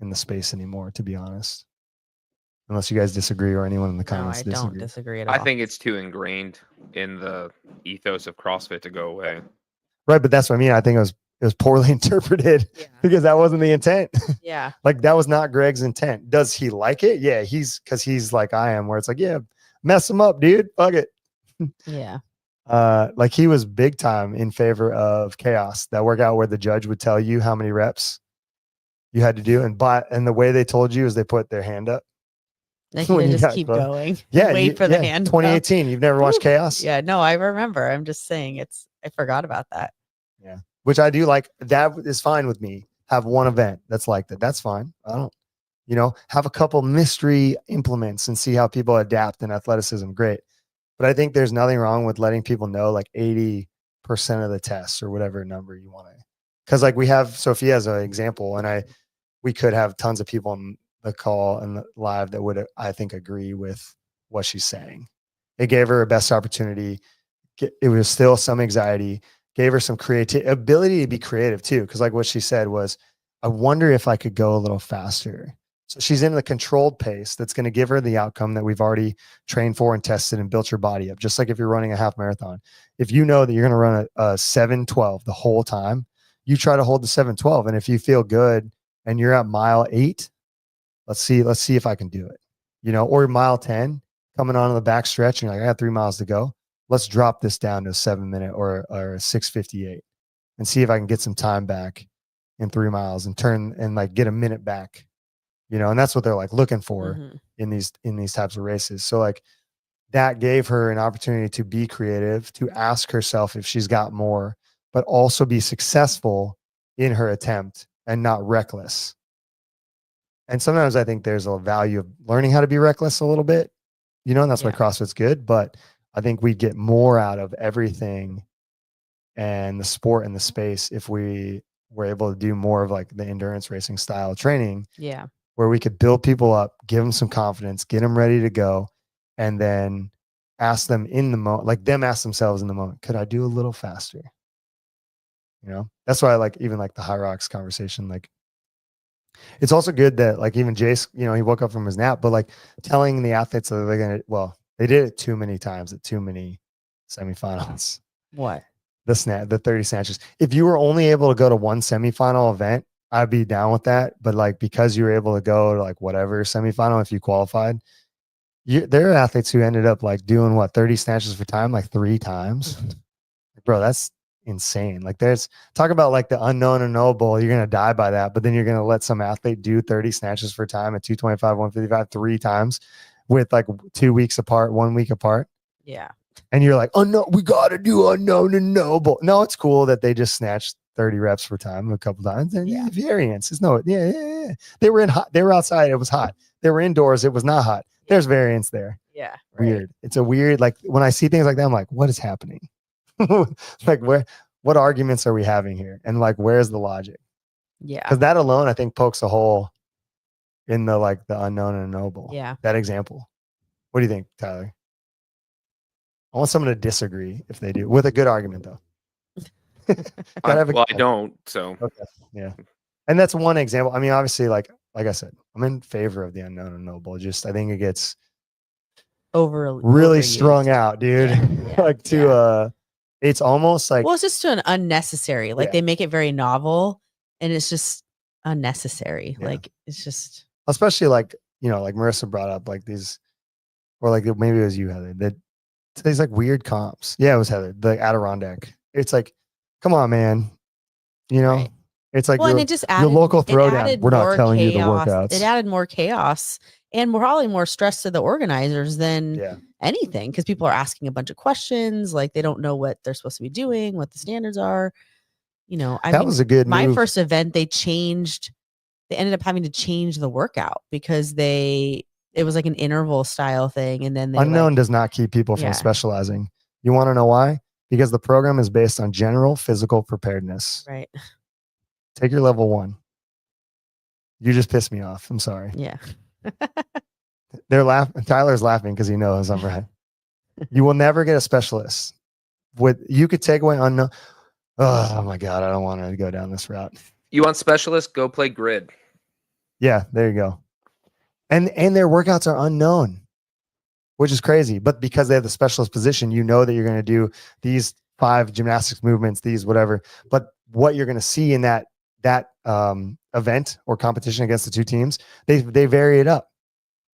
S1: in the space anymore, to be honest. Unless you guys disagree or anyone in the comments
S2: disagree. Don't disagree at all.
S3: I think it's too ingrained in the ethos of CrossFit to go away.
S1: Right, but that's what I mean. I think it was poorly interpreted because that wasn't the intent.
S2: Yeah.
S1: Like that was not Greg's intent. Does he like it? Yeah, because he's like I am, where it's like, yeah, mess him up, dude. Fuck it.
S2: Yeah.
S1: Like he was big time in favor of chaos, that workout where the judge would tell you how many reps you had to do. And the way they told you is they put their hand up.
S2: Like you just keep going.
S1: Yeah.
S2: Wait for the hand.
S1: 2018. You've never watched Chaos?
S2: Yeah, no, I remember. I'm just saying I forgot about that.
S1: Yeah. Which I do like. That is fine with me. Have one event that's like that. That's fine. I don't, have a couple mystery implements and see how people adapt in athleticism. Great. But I think there's nothing wrong with letting people know like 80% of the tests or whatever number you want to. Because like we have Sophia as an example, and we could have tons of people in the call and the live that would, I think, agree with what she's saying. It gave her a best opportunity. It was still some anxiety, gave her some ability to be creative too. Cause like what she said was, I wonder if I could go a little faster. So she's in the controlled pace that's going to give her the outcome that we've already trained for and tested and built your body up. Just like if you're running a half marathon, if you know that you're going to run a 7:12 the whole time, you try to hold the 7:12. And if you feel good and you're at mile 8, let's see if I can do it, or mile 10 coming on the back stretch. And you're like, I got 3 miles to go. Let's drop this down to a 7-minute or a 6:58 and see if I can get some time back in 3 miles and turn and like get a minute back, and that's what they're like looking for in these types of races. So like that gave her an opportunity to be creative, to ask herself if she's got more, but also be successful in her attempt and not reckless. And sometimes I think there's a value of learning how to be reckless a little bit, and that's why CrossFit's good. But I think we get more out of everything and the sport and the space if we were able to do more of like the endurance racing style training.
S2: Yeah.
S1: Where we could build people up, give them some confidence, get them ready to go, and then ask them in the moment, like them ask themselves in the moment, could I do a little faster? That's why I like even like the High Rocks conversation. Like it's also good that like even Jace, he woke up from his nap, but like telling the athletes that they're going to, they did it too many times at too many semifinals.
S2: What?
S1: The 30 snatches. If you were only able to go to one semifinal event, I'd be down with that. But like, because you were able to go to like whatever semifinal, if you qualified, there are athletes who ended up like doing 30 snatches for time, like 3 times. Bro, that's insane. Like talk about like the unknown unknowable. You're going to die by that, but then you're going to let some athlete do 30 snatches for time at 225, 155, 3 times with like 2 weeks apart, 1 week apart.
S2: Yeah.
S1: And you're like, oh no, we got to do unknown unknowable. No, it's cool that they just snatched 30 reps for time a couple times. And variance is yeah. They were they were outside. It was hot. They were indoors. It was not hot. There's variance there.
S2: Yeah.
S1: Weird. It's a weird, like when I see things like that, I'm like, what is happening? Like what arguments are we having here? And like, where's the logic?
S2: Yeah.
S1: Because that alone, I think pokes a hole in the unknown and unknowable.
S2: Yeah.
S1: That example. What do you think, Tyler? I want someone to disagree if they do with a good argument though.
S3: I don't. So
S1: okay, yeah, and that's one example. I mean, obviously, like I said, I'm in favor of the unknown and unknowable. Just I think it gets really
S2: overused.
S1: strung out, dude. It's almost like
S2: it's just to an unnecessary. Like they make it very novel, and it's just unnecessary.
S1: Yeah.
S2: Like it's just
S1: especially like like Marissa brought up like these, or like maybe it was you, Heather. That these like weird comps. Yeah, it was Heather. The Adirondack. It's like, come on, man.
S2: Right.
S1: It's like
S2: and it just added,
S1: your local throwdown. We're not telling you the workouts.
S2: It added more chaos and probably more stress to the organizers than anything, because people are asking a bunch of questions. Like they don't know what they're supposed to be doing, what the standards are. That was a good my
S1: move.
S2: First event, they ended up having to change the workout because it was like an interval style thing. And then
S1: unknown does not keep people from specializing. You want to know why? Because the program is based on general physical preparedness.
S2: Right.
S1: Take your level 1. You just pissed me off. I'm sorry.
S2: Yeah.
S1: They're laughing. Tyler's laughing because he knows I'm right. You will never get a specialist. You could take away unknown. Oh my God. I don't want to go down this route.
S3: You want specialists? Go play grid.
S1: Yeah, there you go. And their workouts are unknown, which is crazy. But because they have the specialist position, you know that you're going to do these 5 gymnastics movements, these whatever. But what you're going to see in that event or competition against the 2 teams, they vary it up.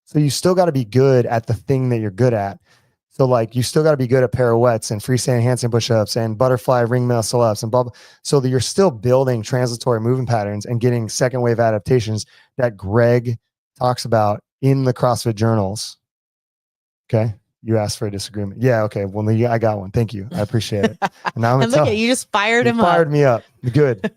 S1: So you still got to be good at the thing that you're good at. So like you still got to be good at pirouettes and freestanding handstand push-ups and butterfly ring muscle ups and blah, blah, so that you're still building transitory movement patterns and getting second wave adaptations that Greg talks about in the CrossFit journals. Okay. You asked for a disagreement. Yeah. Okay. Well, I got one. Thank you. I appreciate it. And now
S2: and look at you, just fired him up.
S1: Fired me up. Good.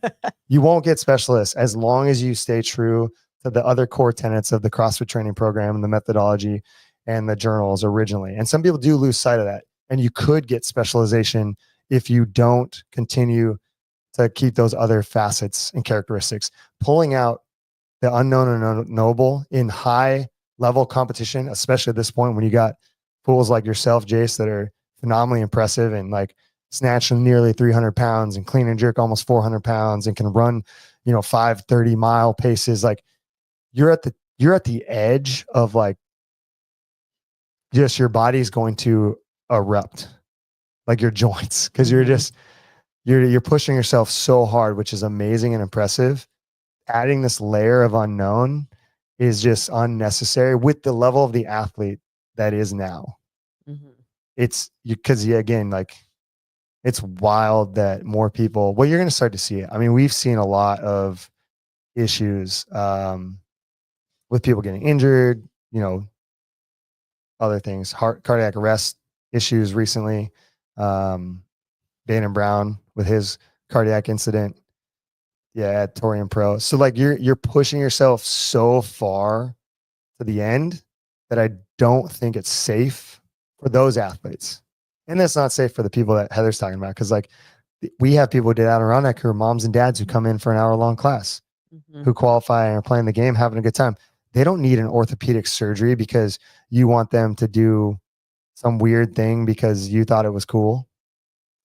S1: You won't get specialists as long as you stay true to the other core tenets of the CrossFit training program and the methodology and the journals originally. And some people do lose sight of that. And you could get specialization if you don't continue to keep those other facets and characteristics. Pulling out the unknown and unknowable in high level competition, especially at this point when you got fools like yourself, Jace, that are phenomenally impressive and like snatching nearly 300 pounds and clean and jerk almost 400 pounds and can run, 5 30-mile paces. Like you're you're at the edge of like just your body's going to erupt, like your joints, because you're
S2: Mhm.
S1: just you're pushing yourself so hard, which is amazing and impressive. Adding this layer of unknown is just unnecessary with the level of the athlete that is now.
S2: Mhm.
S1: It's because again, like it's wild that more people, well, you're going to start to see it. I mean, we've seen a lot of issues with people getting injured, other things, cardiac arrest issues recently. Dana Brown with his cardiac incident. Yeah, at Torian Pro. So like you're pushing yourself so far to the end that I don't think it's safe for those athletes. And that's not safe for the people that Heather's talking about. Cause like we have people who did Adirondack who are moms and dads who come in for an hour-long class,
S2: Mhm.
S1: who qualify and are playing the game, having a good time. They don't need an orthopedic surgery because you want them to do some weird thing because you thought it was cool.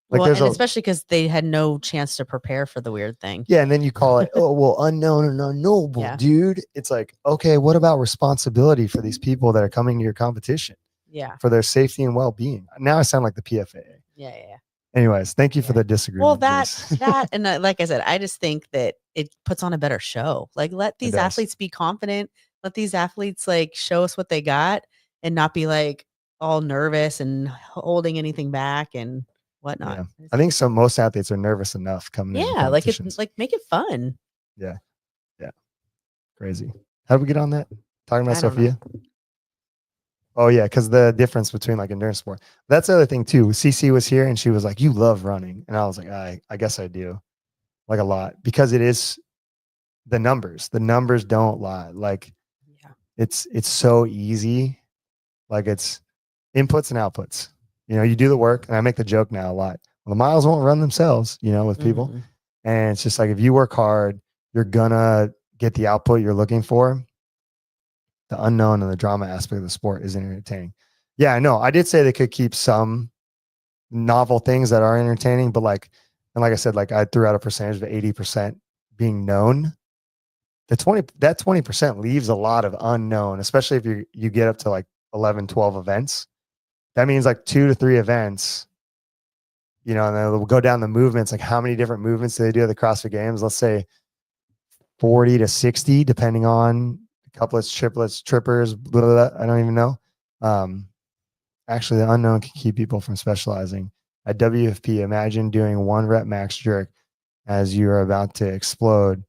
S1: Like
S2: Well,
S1: there's
S2: and
S1: a
S2: especially because they had no chance to prepare for the weird thing.
S1: yeah, and then you call it, oh well, unknown and unknowable,
S2: Yeah.
S1: dude. It's like, okay, what about responsibility for these people that are coming to your competition
S2: Yeah.
S1: for their safety and well-being? Now I sound like the PFAA.
S2: Yeah.
S1: Anyways, thank you for
S2: Yeah.
S1: the disagreement.
S2: Well, that
S1: Jace.
S2: and like I said, I just think that it puts on a better show. Like, let these
S1: does.
S2: athletes be confident. Let these athletes like show us what they got, and not be like all nervous and holding anything back and whatnot.
S1: Yeah. I think most athletes are nervous enough coming into
S2: Yeah, like
S1: competitions.
S2: like make it fun.
S1: Yeah. Crazy. How did we get on that? Talking about
S2: I don't know.
S1: Sophia? Oh yeah, because the difference between like endurance sport. That's the other thing too. CC was here and she was like, "You love running," and I was like, "I guess I do, like a lot," because it is the numbers. The numbers don't lie. Like
S2: Yeah.
S1: it's so easy. Like it's inputs and outputs. You do the work, and I make the joke now a lot. Well, the miles won't run themselves. With people,
S2: Mhm.
S1: and it's just like if you work hard, you're gonna get the output you're looking for. The unknown and the drama aspect of the sport is entertaining. Yeah, I know. I did say they could keep some novel things that are entertaining, but like I said, like I threw out a percentage of 80% being known. That 20% leaves a lot of unknown, especially if you get up to like 11, 12 events. That means like 2 to 3 events, and then we'll go down the movements, like how many different movements do they do at the CrossFit Games? Let's say 40 to 60, depending on couplets, triplets, trippers, blah, blah, blah, I don't even know. Actually, the unknown can keep people from specializing. At WFP, imagine doing 1 rep max jerk as you are about to explode,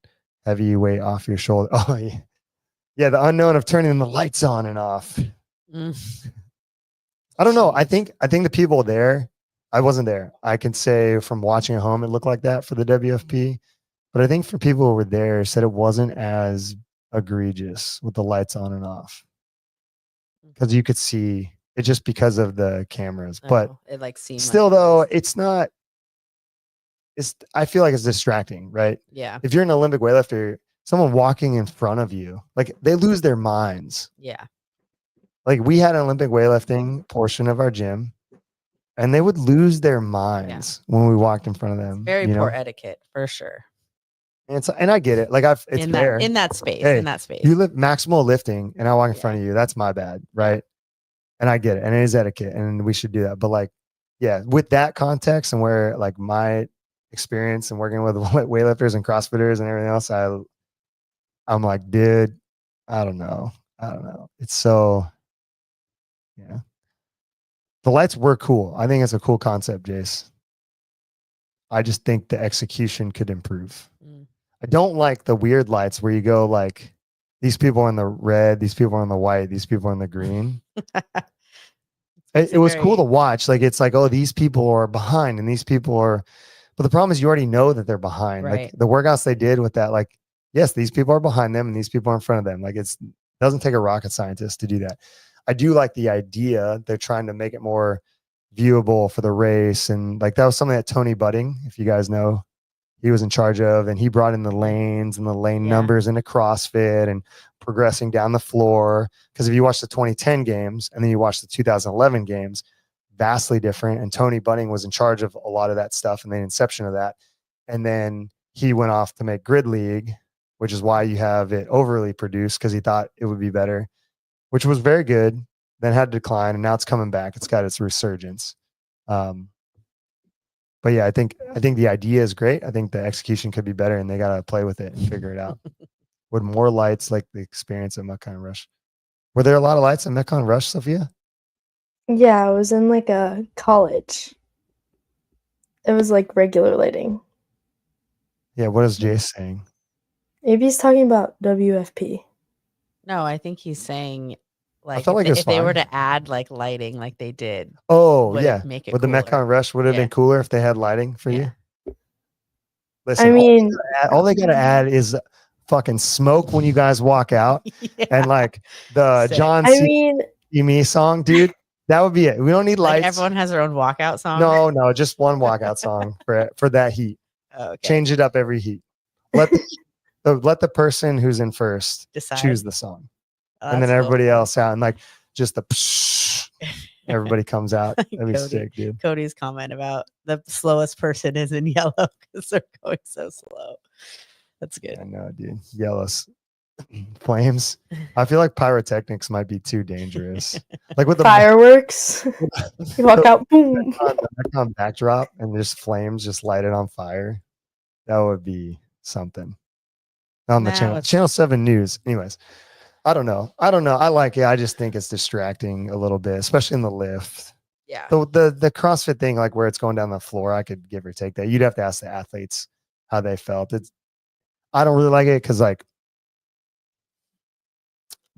S1: heavy weight off your shoulder. Oh, yeah. Yeah, the unknown of turning the lights on and off.
S2: Mm.
S1: I don't know. I think the people there, I wasn't there. I can say from watching at home, it looked like that for the WFP. But I think for people who were there, said it wasn't as egregious with the lights on and off. Because you could see it just because of the cameras. But
S2: Oh, it like seemed
S1: still,
S2: like it
S1: though,
S2: was-
S1: it's not. I feel like it's distracting, right?
S2: yeah.
S1: If you're an Olympic weightlifter, someone walking in front of you, like they lose their minds.
S2: Yeah.
S1: Like we had an Olympic weightlifting portion of our gym, and they would lose their minds when we walked in front of them.
S2: Very poor etiquette for sure.
S1: And I get it. Like it's
S2: in
S1: fair.
S2: that space.
S1: Hey,
S2: in that space.
S1: You live maximal lifting, and I walk in
S2: Yeah.
S1: front of you. That's my bad, right? And I get it, and it is etiquette, and we should do that. But like, yeah, with that context and where like my experience and working with weightlifters and CrossFitters and everything else, I'm like, dude, I don't know. It's so, yeah. The lights were cool. I think it's a cool concept, Jace. I just think the execution could improve.
S2: Mm.
S1: I don't like the weird lights where you go like, these people are in the red, these people are in the white, these people are in the green. It was cool to watch. Like, it's like, oh, these people are behind and these people are, but the problem is you already know that they're behind.
S2: Right.
S1: Like the workouts they did with that, like, yes, these people are behind them and these people are in front of them. Like doesn't take a rocket scientist to do that. I do like the idea. They're trying to make it more viewable for the race. And like, that was something that Tony Budding, if you guys know, he was in charge of, and he brought in the lanes and the lane numbers into CrossFit and progressing down the floor. Because if you watch the 2010 games and then you watch the 2011 games, vastly different. And Tony Budding was in charge of a lot of that stuff and the inception of that. And then he went off to make Grid League, which is why you have it overly produced because he thought it would be better, which was very good, then had to decline, and now it's coming back. It's got its resurgence. But yeah, I think the idea is great. I think the execution could be better, and they got to play with it and figure it out. With more lights, like the experience at Metcon Rush. Were there a lot of lights at Metcon Rush, Sophia?
S4: Yeah, I was in like a college. It was like regular lighting.
S1: Yeah, what is Jace saying?
S4: Maybe he's talking about WFP.
S2: No, I think he's saying like
S1: felt like it was
S2: if they were
S1: fine.
S2: to add like lighting like they did.
S1: Oh,
S2: Would it
S1: yeah.
S2: make it
S1: Would the
S2: cooler?
S1: Metcon Rush would have
S2: Yeah.
S1: been cooler if they had lighting for
S2: Yeah.
S1: you? Listen,
S4: I mean,
S1: all they gotta add is fucking smoke when you guys walk out,
S2: Yeah.
S1: and like the
S2: Sick.
S1: John
S4: I
S1: C.
S4: mean,
S1: Me song, dude. That would be it. We don't need
S2: Like
S1: lights.
S2: everyone has their own walkout song.
S1: No, just one walkout song for that heat.
S2: Oh, okay.
S1: Change it up every heat. Let the person who's in first
S2: Decide.
S1: choose the song,
S2: Oh,
S1: and then
S2: that's cool.
S1: everybody else out, and like just the everybody comes out. That'd be
S2: Cody.
S1: sick, dude.
S2: Cody's comment about the slowest person is in yellow because they're going so slow. That's good.
S1: I know, dude. Yellows, flames. I feel like pyrotechnics might be too dangerous. Like with the
S4: fireworks. You walk out, boom.
S1: Metcon backdrop and just flames just lighted on fire. That would be something. On the
S2: Nah,
S1: channel,
S2: let's-
S1: Channel 7 News. Anyways, I don't know. I like it. I just think it's distracting a little bit, especially in the lift.
S2: Yeah.
S1: The CrossFit thing, like where it's going down the floor, I could give or take that. You'd have to ask the athletes how they felt. I don't really like it because like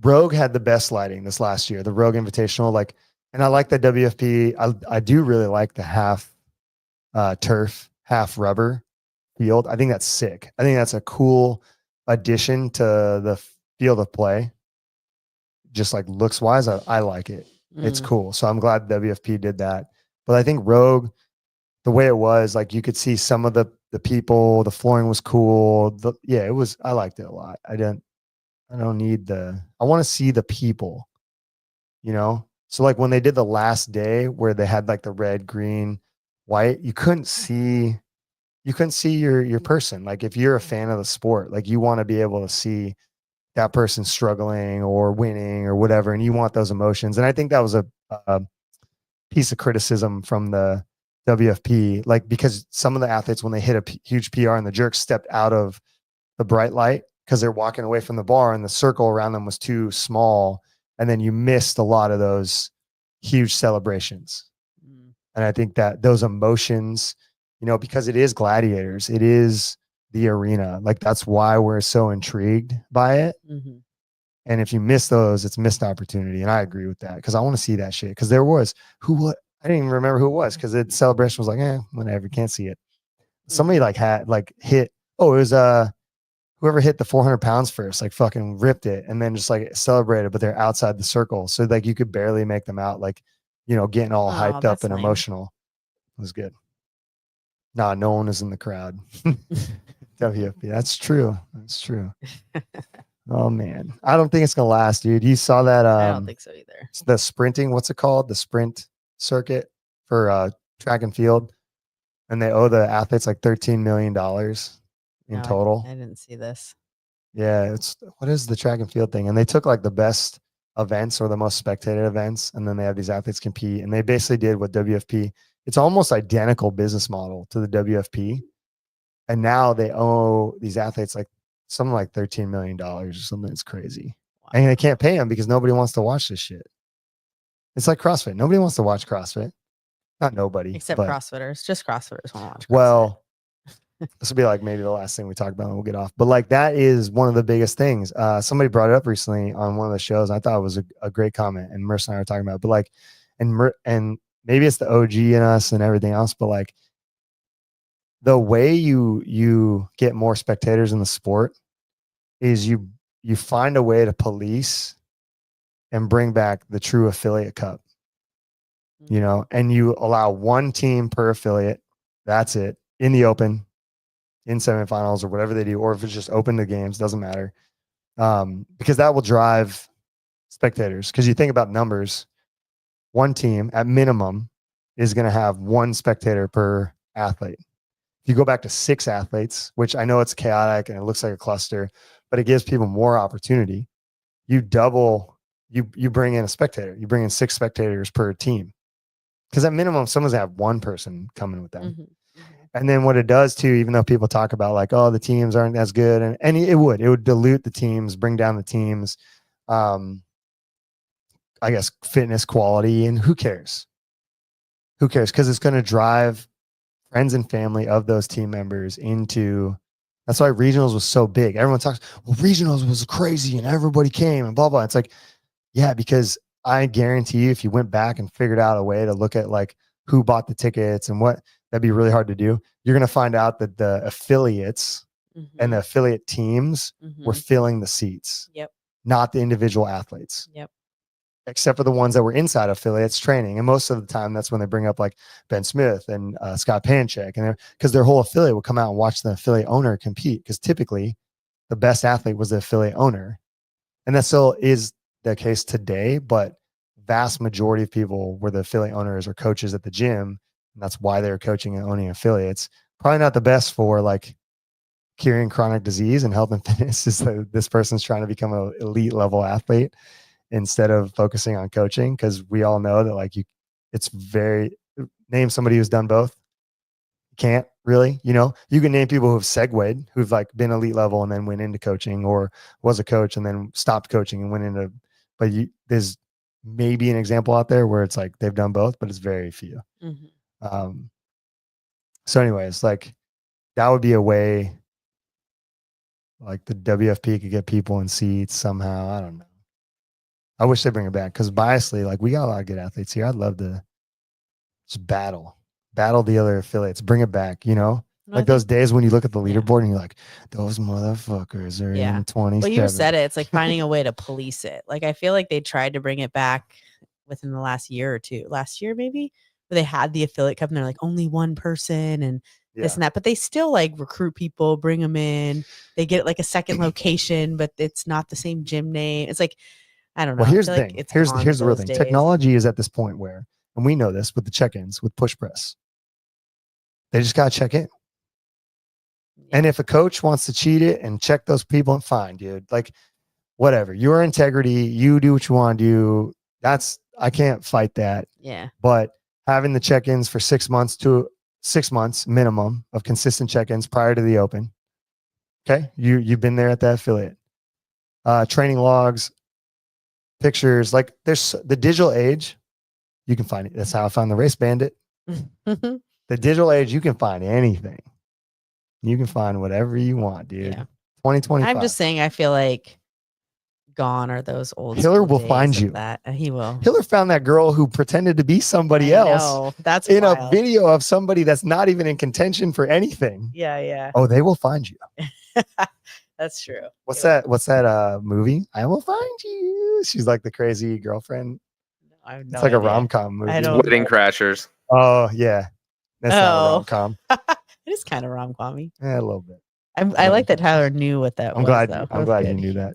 S1: Rogue had the best lighting this last year, the Rogue Invitational. Like, and I like the WFP. I do really like the half turf, half rubber field. I think that's sick. I think that's a cool addition to the field of play. Just like looks wise, I like it. It's
S2: Mm.
S1: cool. So I'm glad WFP did that. But I think Rogue, the way it was, like you could see some of the people, the flooring was cool. It was, I liked it a lot. I don't need I want to see the people, you know? So like when they did the last day where they had like the red, green, white, you couldn't see your person. Like if you're a fan of the sport, like you want to be able to see that person struggling or winning or whatever, and you want those emotions. And I think that was a piece of criticism from the WFP, like because some of the athletes, when they hit a huge PR and the jerk stepped out of the bright light because they're walking away from the bar and the circle around them was too small, and then you missed a lot of those huge celebrations.
S2: Mm.
S1: And I think that those emotions, you know, because it is gladiators, it is the arena. Like that's why we're so intrigued by it.
S2: Mhm.
S1: And if you miss those, it's missed opportunity. And I agree with that because I want to see that shit. Because there was I didn't even remember who it was because the celebration was like, whatever, can't see it. Somebody like hit. Oh, it was whoever hit the 400 pounds first, like fucking ripped it and then just like celebrated, but they're outside the circle. So like you could barely make them out, like, you know, getting all
S2: Oh,
S1: hyped up
S2: that's
S1: and
S2: lame.
S1: emotional. It was good. Nah, no one is in the crowd. WFP. That's true. That's true. Oh man. I don't think it's gonna last, dude. You saw that
S2: I don't think so either.
S1: the sprinting, what's it called? The sprint circuit for track and field. And they owe the athletes like $13 million in
S2: No,
S1: total.
S2: I didn't see this.
S1: Yeah, what is the track and field thing? And they took like the best events or the most spectated events, and then they have these athletes compete. And they basically did what WFP, it's almost identical business model to the WFP. And now they owe these athletes like something like $13 million or something. It's crazy.
S2: Wow.
S1: And they can't pay them because nobody wants to watch this shit. It's like CrossFit. Nobody wants to watch CrossFit. Not nobody.
S2: Except
S1: but,
S2: CrossFitters. Just CrossFitters want to watch. CrossFit.
S1: well, this will be like maybe the last thing we talk about and we'll get off. But like that is one of the biggest things. Somebody brought it up recently on one of the shows. And I thought it was a great comment. And Merce and I were talking about it. But like, and maybe it's the OG in us and everything else, but like the way you get more spectators in the sport is you find a way to police and bring back the true affiliate cup, you know, and you allow one team per affiliate. That's it, in the open, in semifinals or whatever they do, or if it's just open to games, doesn't matter. Because that will drive spectators. Because you think about numbers, one team at minimum is going to have one spectator per athlete. If you go back to 6 athletes, which I know it's chaotic and it looks like a cluster, but it gives people more opportunity. You bring in a spectator, you bring in 6 spectators per team. Because at minimum, someone's gonna have one person coming with them. And then what it does too, even though people talk about like, oh, the teams aren't as good, and it would dilute the teams, bring down the teams, I guess fitness quality, and who cares? Who cares? Because it's going to drive friends and family of those team members into. That's why regionals was so big. Everyone talks, well, regionals was crazy and everybody came and blah blah. It's like, yeah, because I guarantee you, if you went back and figured out a way to look at like who bought the tickets and what, that'd be really hard to do. You're going to find out that the affiliates and the affiliate teams were filling the seats.
S2: Yep.
S1: Not the individual athletes.
S2: Yep.
S1: Except for the ones that were inside affiliates training. And most of the time, that's when they bring up like Ben Smith and Scott Panchik, and because their whole affiliate would come out and watch the affiliate owner compete. Because typically, the best athlete was the affiliate owner, and that still is the case today. But vast majority of people were the affiliate owners or coaches at the gym, and that's why they're coaching and owning affiliates. Probably not the best for like curing chronic disease and health and fitness. Is that this person's trying to become an elite level athlete instead of focusing on coaching, because we all know that like it's very, name somebody who's done both. You can't really, you can name people who've segued, who've like been elite level and then went into coaching, or was a coach and then stopped coaching and went into, but there's maybe an example out there where it's like they've done both, but it's very few. So anyways, like that would be a way like the WFP could get people in seats somehow. I don't know. I wish they bring it back, because biasly, like we got a lot of good athletes here. I'd love to just battle the other affiliates, bring it back, like those days when you look at the leaderboard and you're like, those motherfuckers are in 27.
S2: Well, you said it. It's like finding a way to police it. Like I feel like they tried to bring it back within the last year or two. Last year, maybe, where they had the affiliate cup and they're like only one person and this and that, but they still like recruit people, bring them in. They get like a second location, but it's not the same gym name. It's like, I don't know.
S1: Well, here's the thing. Here's the real thing.
S2: Days.
S1: Technology is at this point where, and we know this with the check-ins with push press, they just got to check in. And if a coach wants to cheat it and check those people, fine, dude. Like, whatever. Your integrity, you do what you want to do. I can't fight that.
S2: Yeah.
S1: But having the check-ins for 6 months to 6 months minimum of consistent check-ins prior to the open. Okay. You've been there at that affiliate. Training logs, pictures, like there's the digital age. You can find it. That's how I found the Race Bandit. The digital age, you can find anything. You can find whatever you want, dude.
S2: Yeah.
S1: 2025.
S2: I'm just saying, I feel like gone are those old.
S1: Hiller will find you.
S2: That he will.
S1: Hiller found that girl who pretended to be somebody else.
S2: That's
S1: in
S2: wild.
S1: a video of somebody that's not even in contention for anything.
S2: Yeah.
S1: Oh, they will find you.
S2: That's true.
S1: What's that movie? I Will Find You. She's like the crazy girlfriend. It's like a rom-com movie.
S3: Wedding Crashers.
S1: Oh yeah, that's not a rom-com.
S2: It is kind of rom-commy.
S1: Yeah, a little bit.
S2: I like that Tyler knew what that was.
S1: I'm glad you knew that.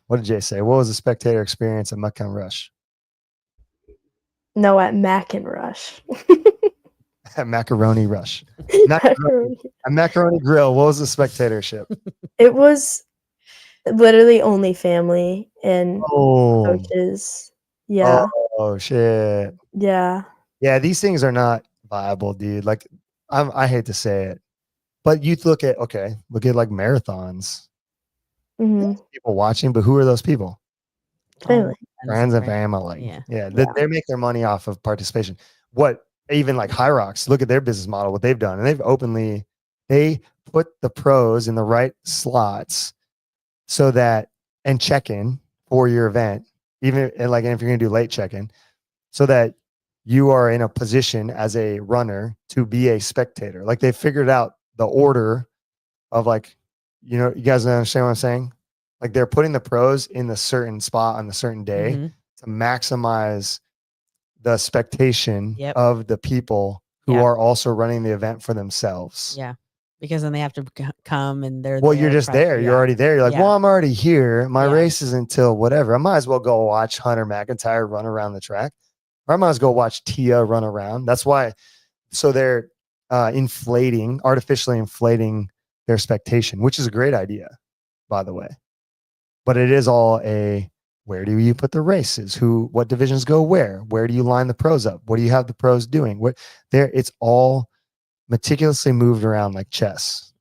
S1: What did Jay say? What was the spectator experience at Muckcon Rush?
S4: No, at Mac and Rush.
S1: At Macaroni Rush. At Macaroni Grill, what was the spectatorship?
S4: It was literally only family and coaches. Yeah.
S1: Oh shit.
S4: Yeah.
S1: Yeah, these things are not viable, dude. Like I hate to say it, but you look at like marathons. People watching, but who are those people?
S4: Family.
S1: Friends and family. Yeah. They make their money off of participation. What even like High Rocks, look at their business model, what they've done, and they put the pros in the right slots so that, and check in for your event, even like, and if you're gonna do late check in, so that you are in a position as a runner to be a spectator. Like they figured out the order of like, you guys understand what I'm saying? Like they're putting the pros in the certain spot on the certain day to maximize the expectation of the people who are also running the event for themselves.
S2: Yeah. Because then they have to come and they're
S1: you're just there. You're already there. You're like, well, I'm already here. My race is until whatever. I might as well go watch Hunter McIntyre run around the track. Or I might as well go watch Tia run around. That's why. So they're artificially inflating their expectation, which is a great idea, by the way. But it is all where do you put the races? What divisions go where? Where do you line the pros up? What do you have the pros doing? It's all meticulously moved around like chess,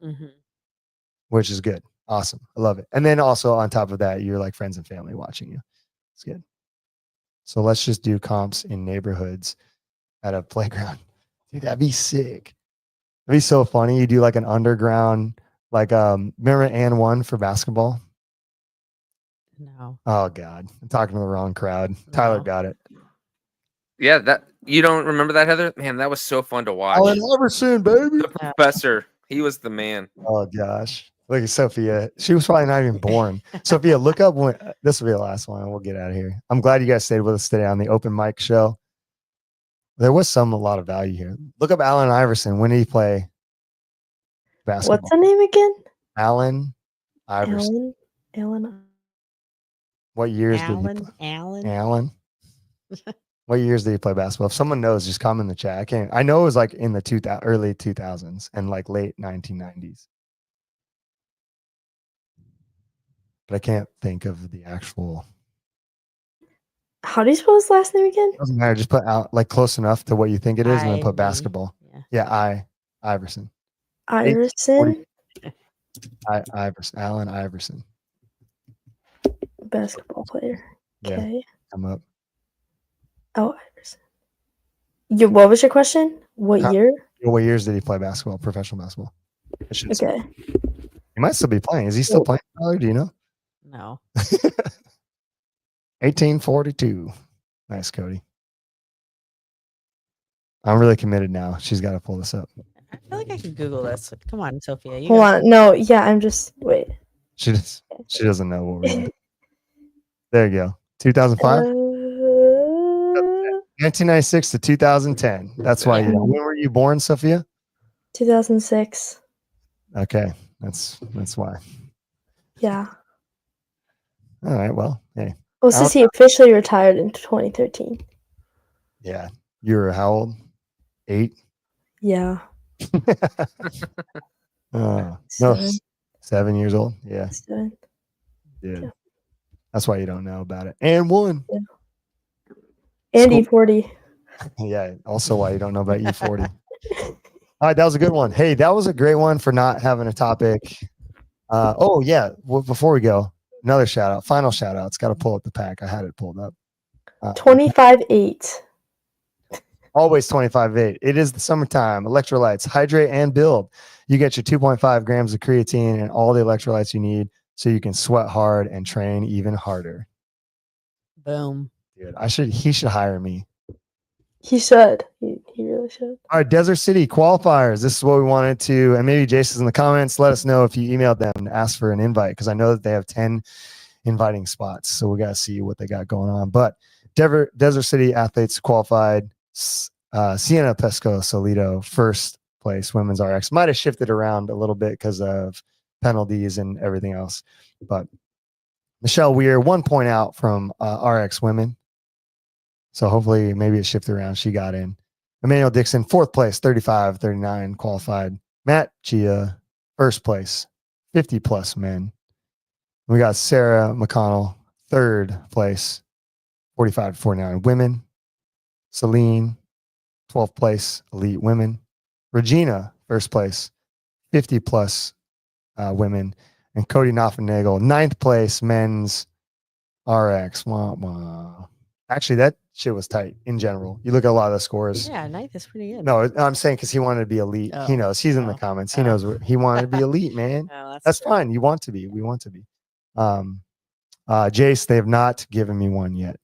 S1: which is good. Awesome. I love it. And then also on top of that, you're like friends and family watching you. It's good. So let's just do comps in neighborhoods at a playground. Dude, that'd be sick. It'd be so funny. You do like an underground, like remember Ann 1 for basketball?
S2: No.
S1: Oh God. I'm talking to the wrong crowd. Tyler
S2: No.
S1: got it.
S3: Yeah, that you don't remember that, Heather? Man, that was so fun to watch.
S1: Allen Iverson, baby.
S3: The professor, he was the man.
S1: Oh gosh. Look at Sophia. She was probably not even born. Sophia, look up when this will be the last one and we'll get out of here. I'm glad you guys stayed with us today on the open mic show. There was a lot of value here. Look up Allen Iverson. When did he play basketball?
S4: What's the name again?
S1: Allen Iverson.
S4: Allen.
S1: What years did he play?
S2: Allen.
S1: What years did he play basketball? If someone knows, just comment in the chat. I know it was like in the early 2000s and like late 1990s. But I can't think of the actual.
S4: How do you spell his last name again?
S1: Doesn't matter. Just put out like close enough to what you think it is, and then put
S2: I-V.
S1: basketball. Yeah, Iverson.
S4: Iverson.
S1: Iverson. Allen Iverson.
S4: Basketball player.
S1: Yeah.
S4: Okay.
S1: Come up.
S4: Oh, Iverson. What was your question? What year?
S1: What years did he play basketball? Professional basketball.
S4: Okay.
S1: He might still be playing. Is he still playing, Tyler? Do you know?
S2: No.
S1: 1842. Nice, Cody. I'm really committed now. She's got to pull this up.
S2: I feel like I can Google this. Come on, Sophia. You
S4: Hold
S2: got-
S4: on. No, yeah, I'm just wait.
S1: She doesn't know what we're doing. There you go. 2005? 1996 to 2010. That's why you know. When were you born, Sophia?
S4: 2006.
S1: Okay. That's why.
S4: Yeah.
S1: All right. Well, hey.
S4: Well, since he officially retired in 2013.
S1: Yeah. You were how old? 8?
S4: Yeah.
S1: No, 7 years old. Yeah.
S4: 7.
S1: Dude.
S4: Yeah.
S1: That's why you don't know about it. And 1.
S4: Yeah. And E40.
S1: Yeah. Also why you don't know about E40. All right, that was a good one. Hey, that was a great one for not having a topic. Oh yeah. Well, before we go, another shout out. Final shout out. It's got to pull up the pack. I had it pulled up.
S4: 25-8.
S1: Always 25-8. It is the summertime. Electrolytes, hydrate and build. You get your 2.5 grams of creatine and all the electrolytes you need so you can sweat hard and train even harder.
S2: Boom.
S1: Dude, he should hire me.
S4: He should. He really should.
S1: All right, Desert City qualifiers. This is what we wanted to, and maybe Jason's in the comments. Let us know if you emailed them to ask for an invite because I know that they have 10 inviting spots. So we got to see what they got going on. But Desert City athletes qualified. Sienna Pesco Solido, first place women's RX. Might have shifted around a little bit because of penalties and everything else. But Michelle Weir, 1 point out from RX women. So hopefully maybe it shifted around. She got in. Emmanuel Dixon, 4th place, 35-39 qualified. Matt Chia, 1st place, 50 plus men. We got Sarah McConnell, 3rd place, 45-49 women. Celine, 12th place, elite women. Regina, 1st place, 50 plus women. And Cody Knopfenagel, 9th place, men's RX. Wah, wah. Actually, that shit was tight in general. You look at a lot of the scores.
S2: Yeah, 9th is pretty good.
S1: No, I'm saying because he wanted to be elite.
S2: Oh.
S1: He knows. He's in the comments. He knows he wanted to be elite, man.
S2: Oh,
S1: That's
S2: true.
S1: fine. You want to be. We want to be. Jace, they have not given me one yet.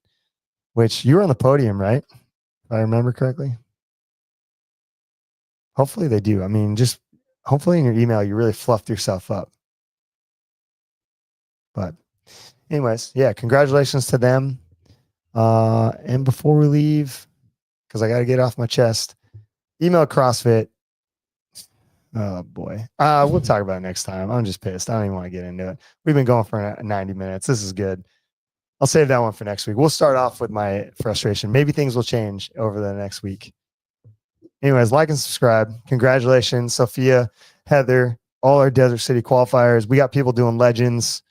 S1: Which you were on the podium, right? If I remember correctly. Hopefully they do. I mean, just hopefully in your email you really fluffed yourself up. But anyways, yeah, congratulations to them. And before we leave, because I got to get off my chest, email CrossFit. Oh boy. We'll talk about it next time. I'm just pissed. I don't even want to get into it. We've been going for 90 minutes. This is good. I'll save that one for next week. We'll start off with my frustration. Maybe things will change over the next week. Anyways, like and subscribe. Congratulations, Sophia, Heather, all our Desert City qualifiers. We got people doing legends,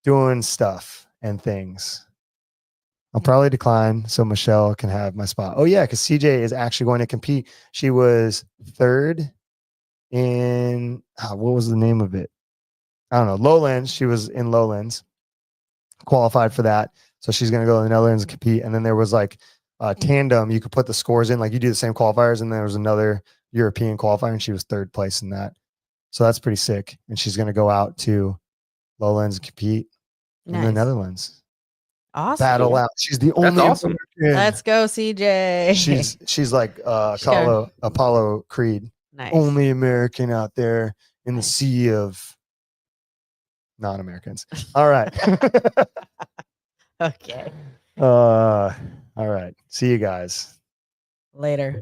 S1: doing stuff and things. I'll probably decline so Michelle can have my spot. Oh, yeah, because CJ is actually going to compete. She was third in, what was the name of it? I don't know. Lowlands. She was in Lowlands, qualified for that. So she's going to go to the Netherlands and compete. And then there was like tandem. You could put the scores in, like you do the same qualifiers. And there was another European qualifier, and she was third place in that. So that's pretty sick. And she's going to go out to Lowlands and compete in the
S2: Nice.
S1: Netherlands.
S2: Awesome.
S1: Battle out. She's the only
S3: awesome.
S1: American.
S2: Let's go, CJ.
S1: She's like Apollo Creed.
S2: nice.
S1: Only American out there in the sea of non-Americans. All right.
S2: Okay.
S1: All right. See you guys.
S2: Later.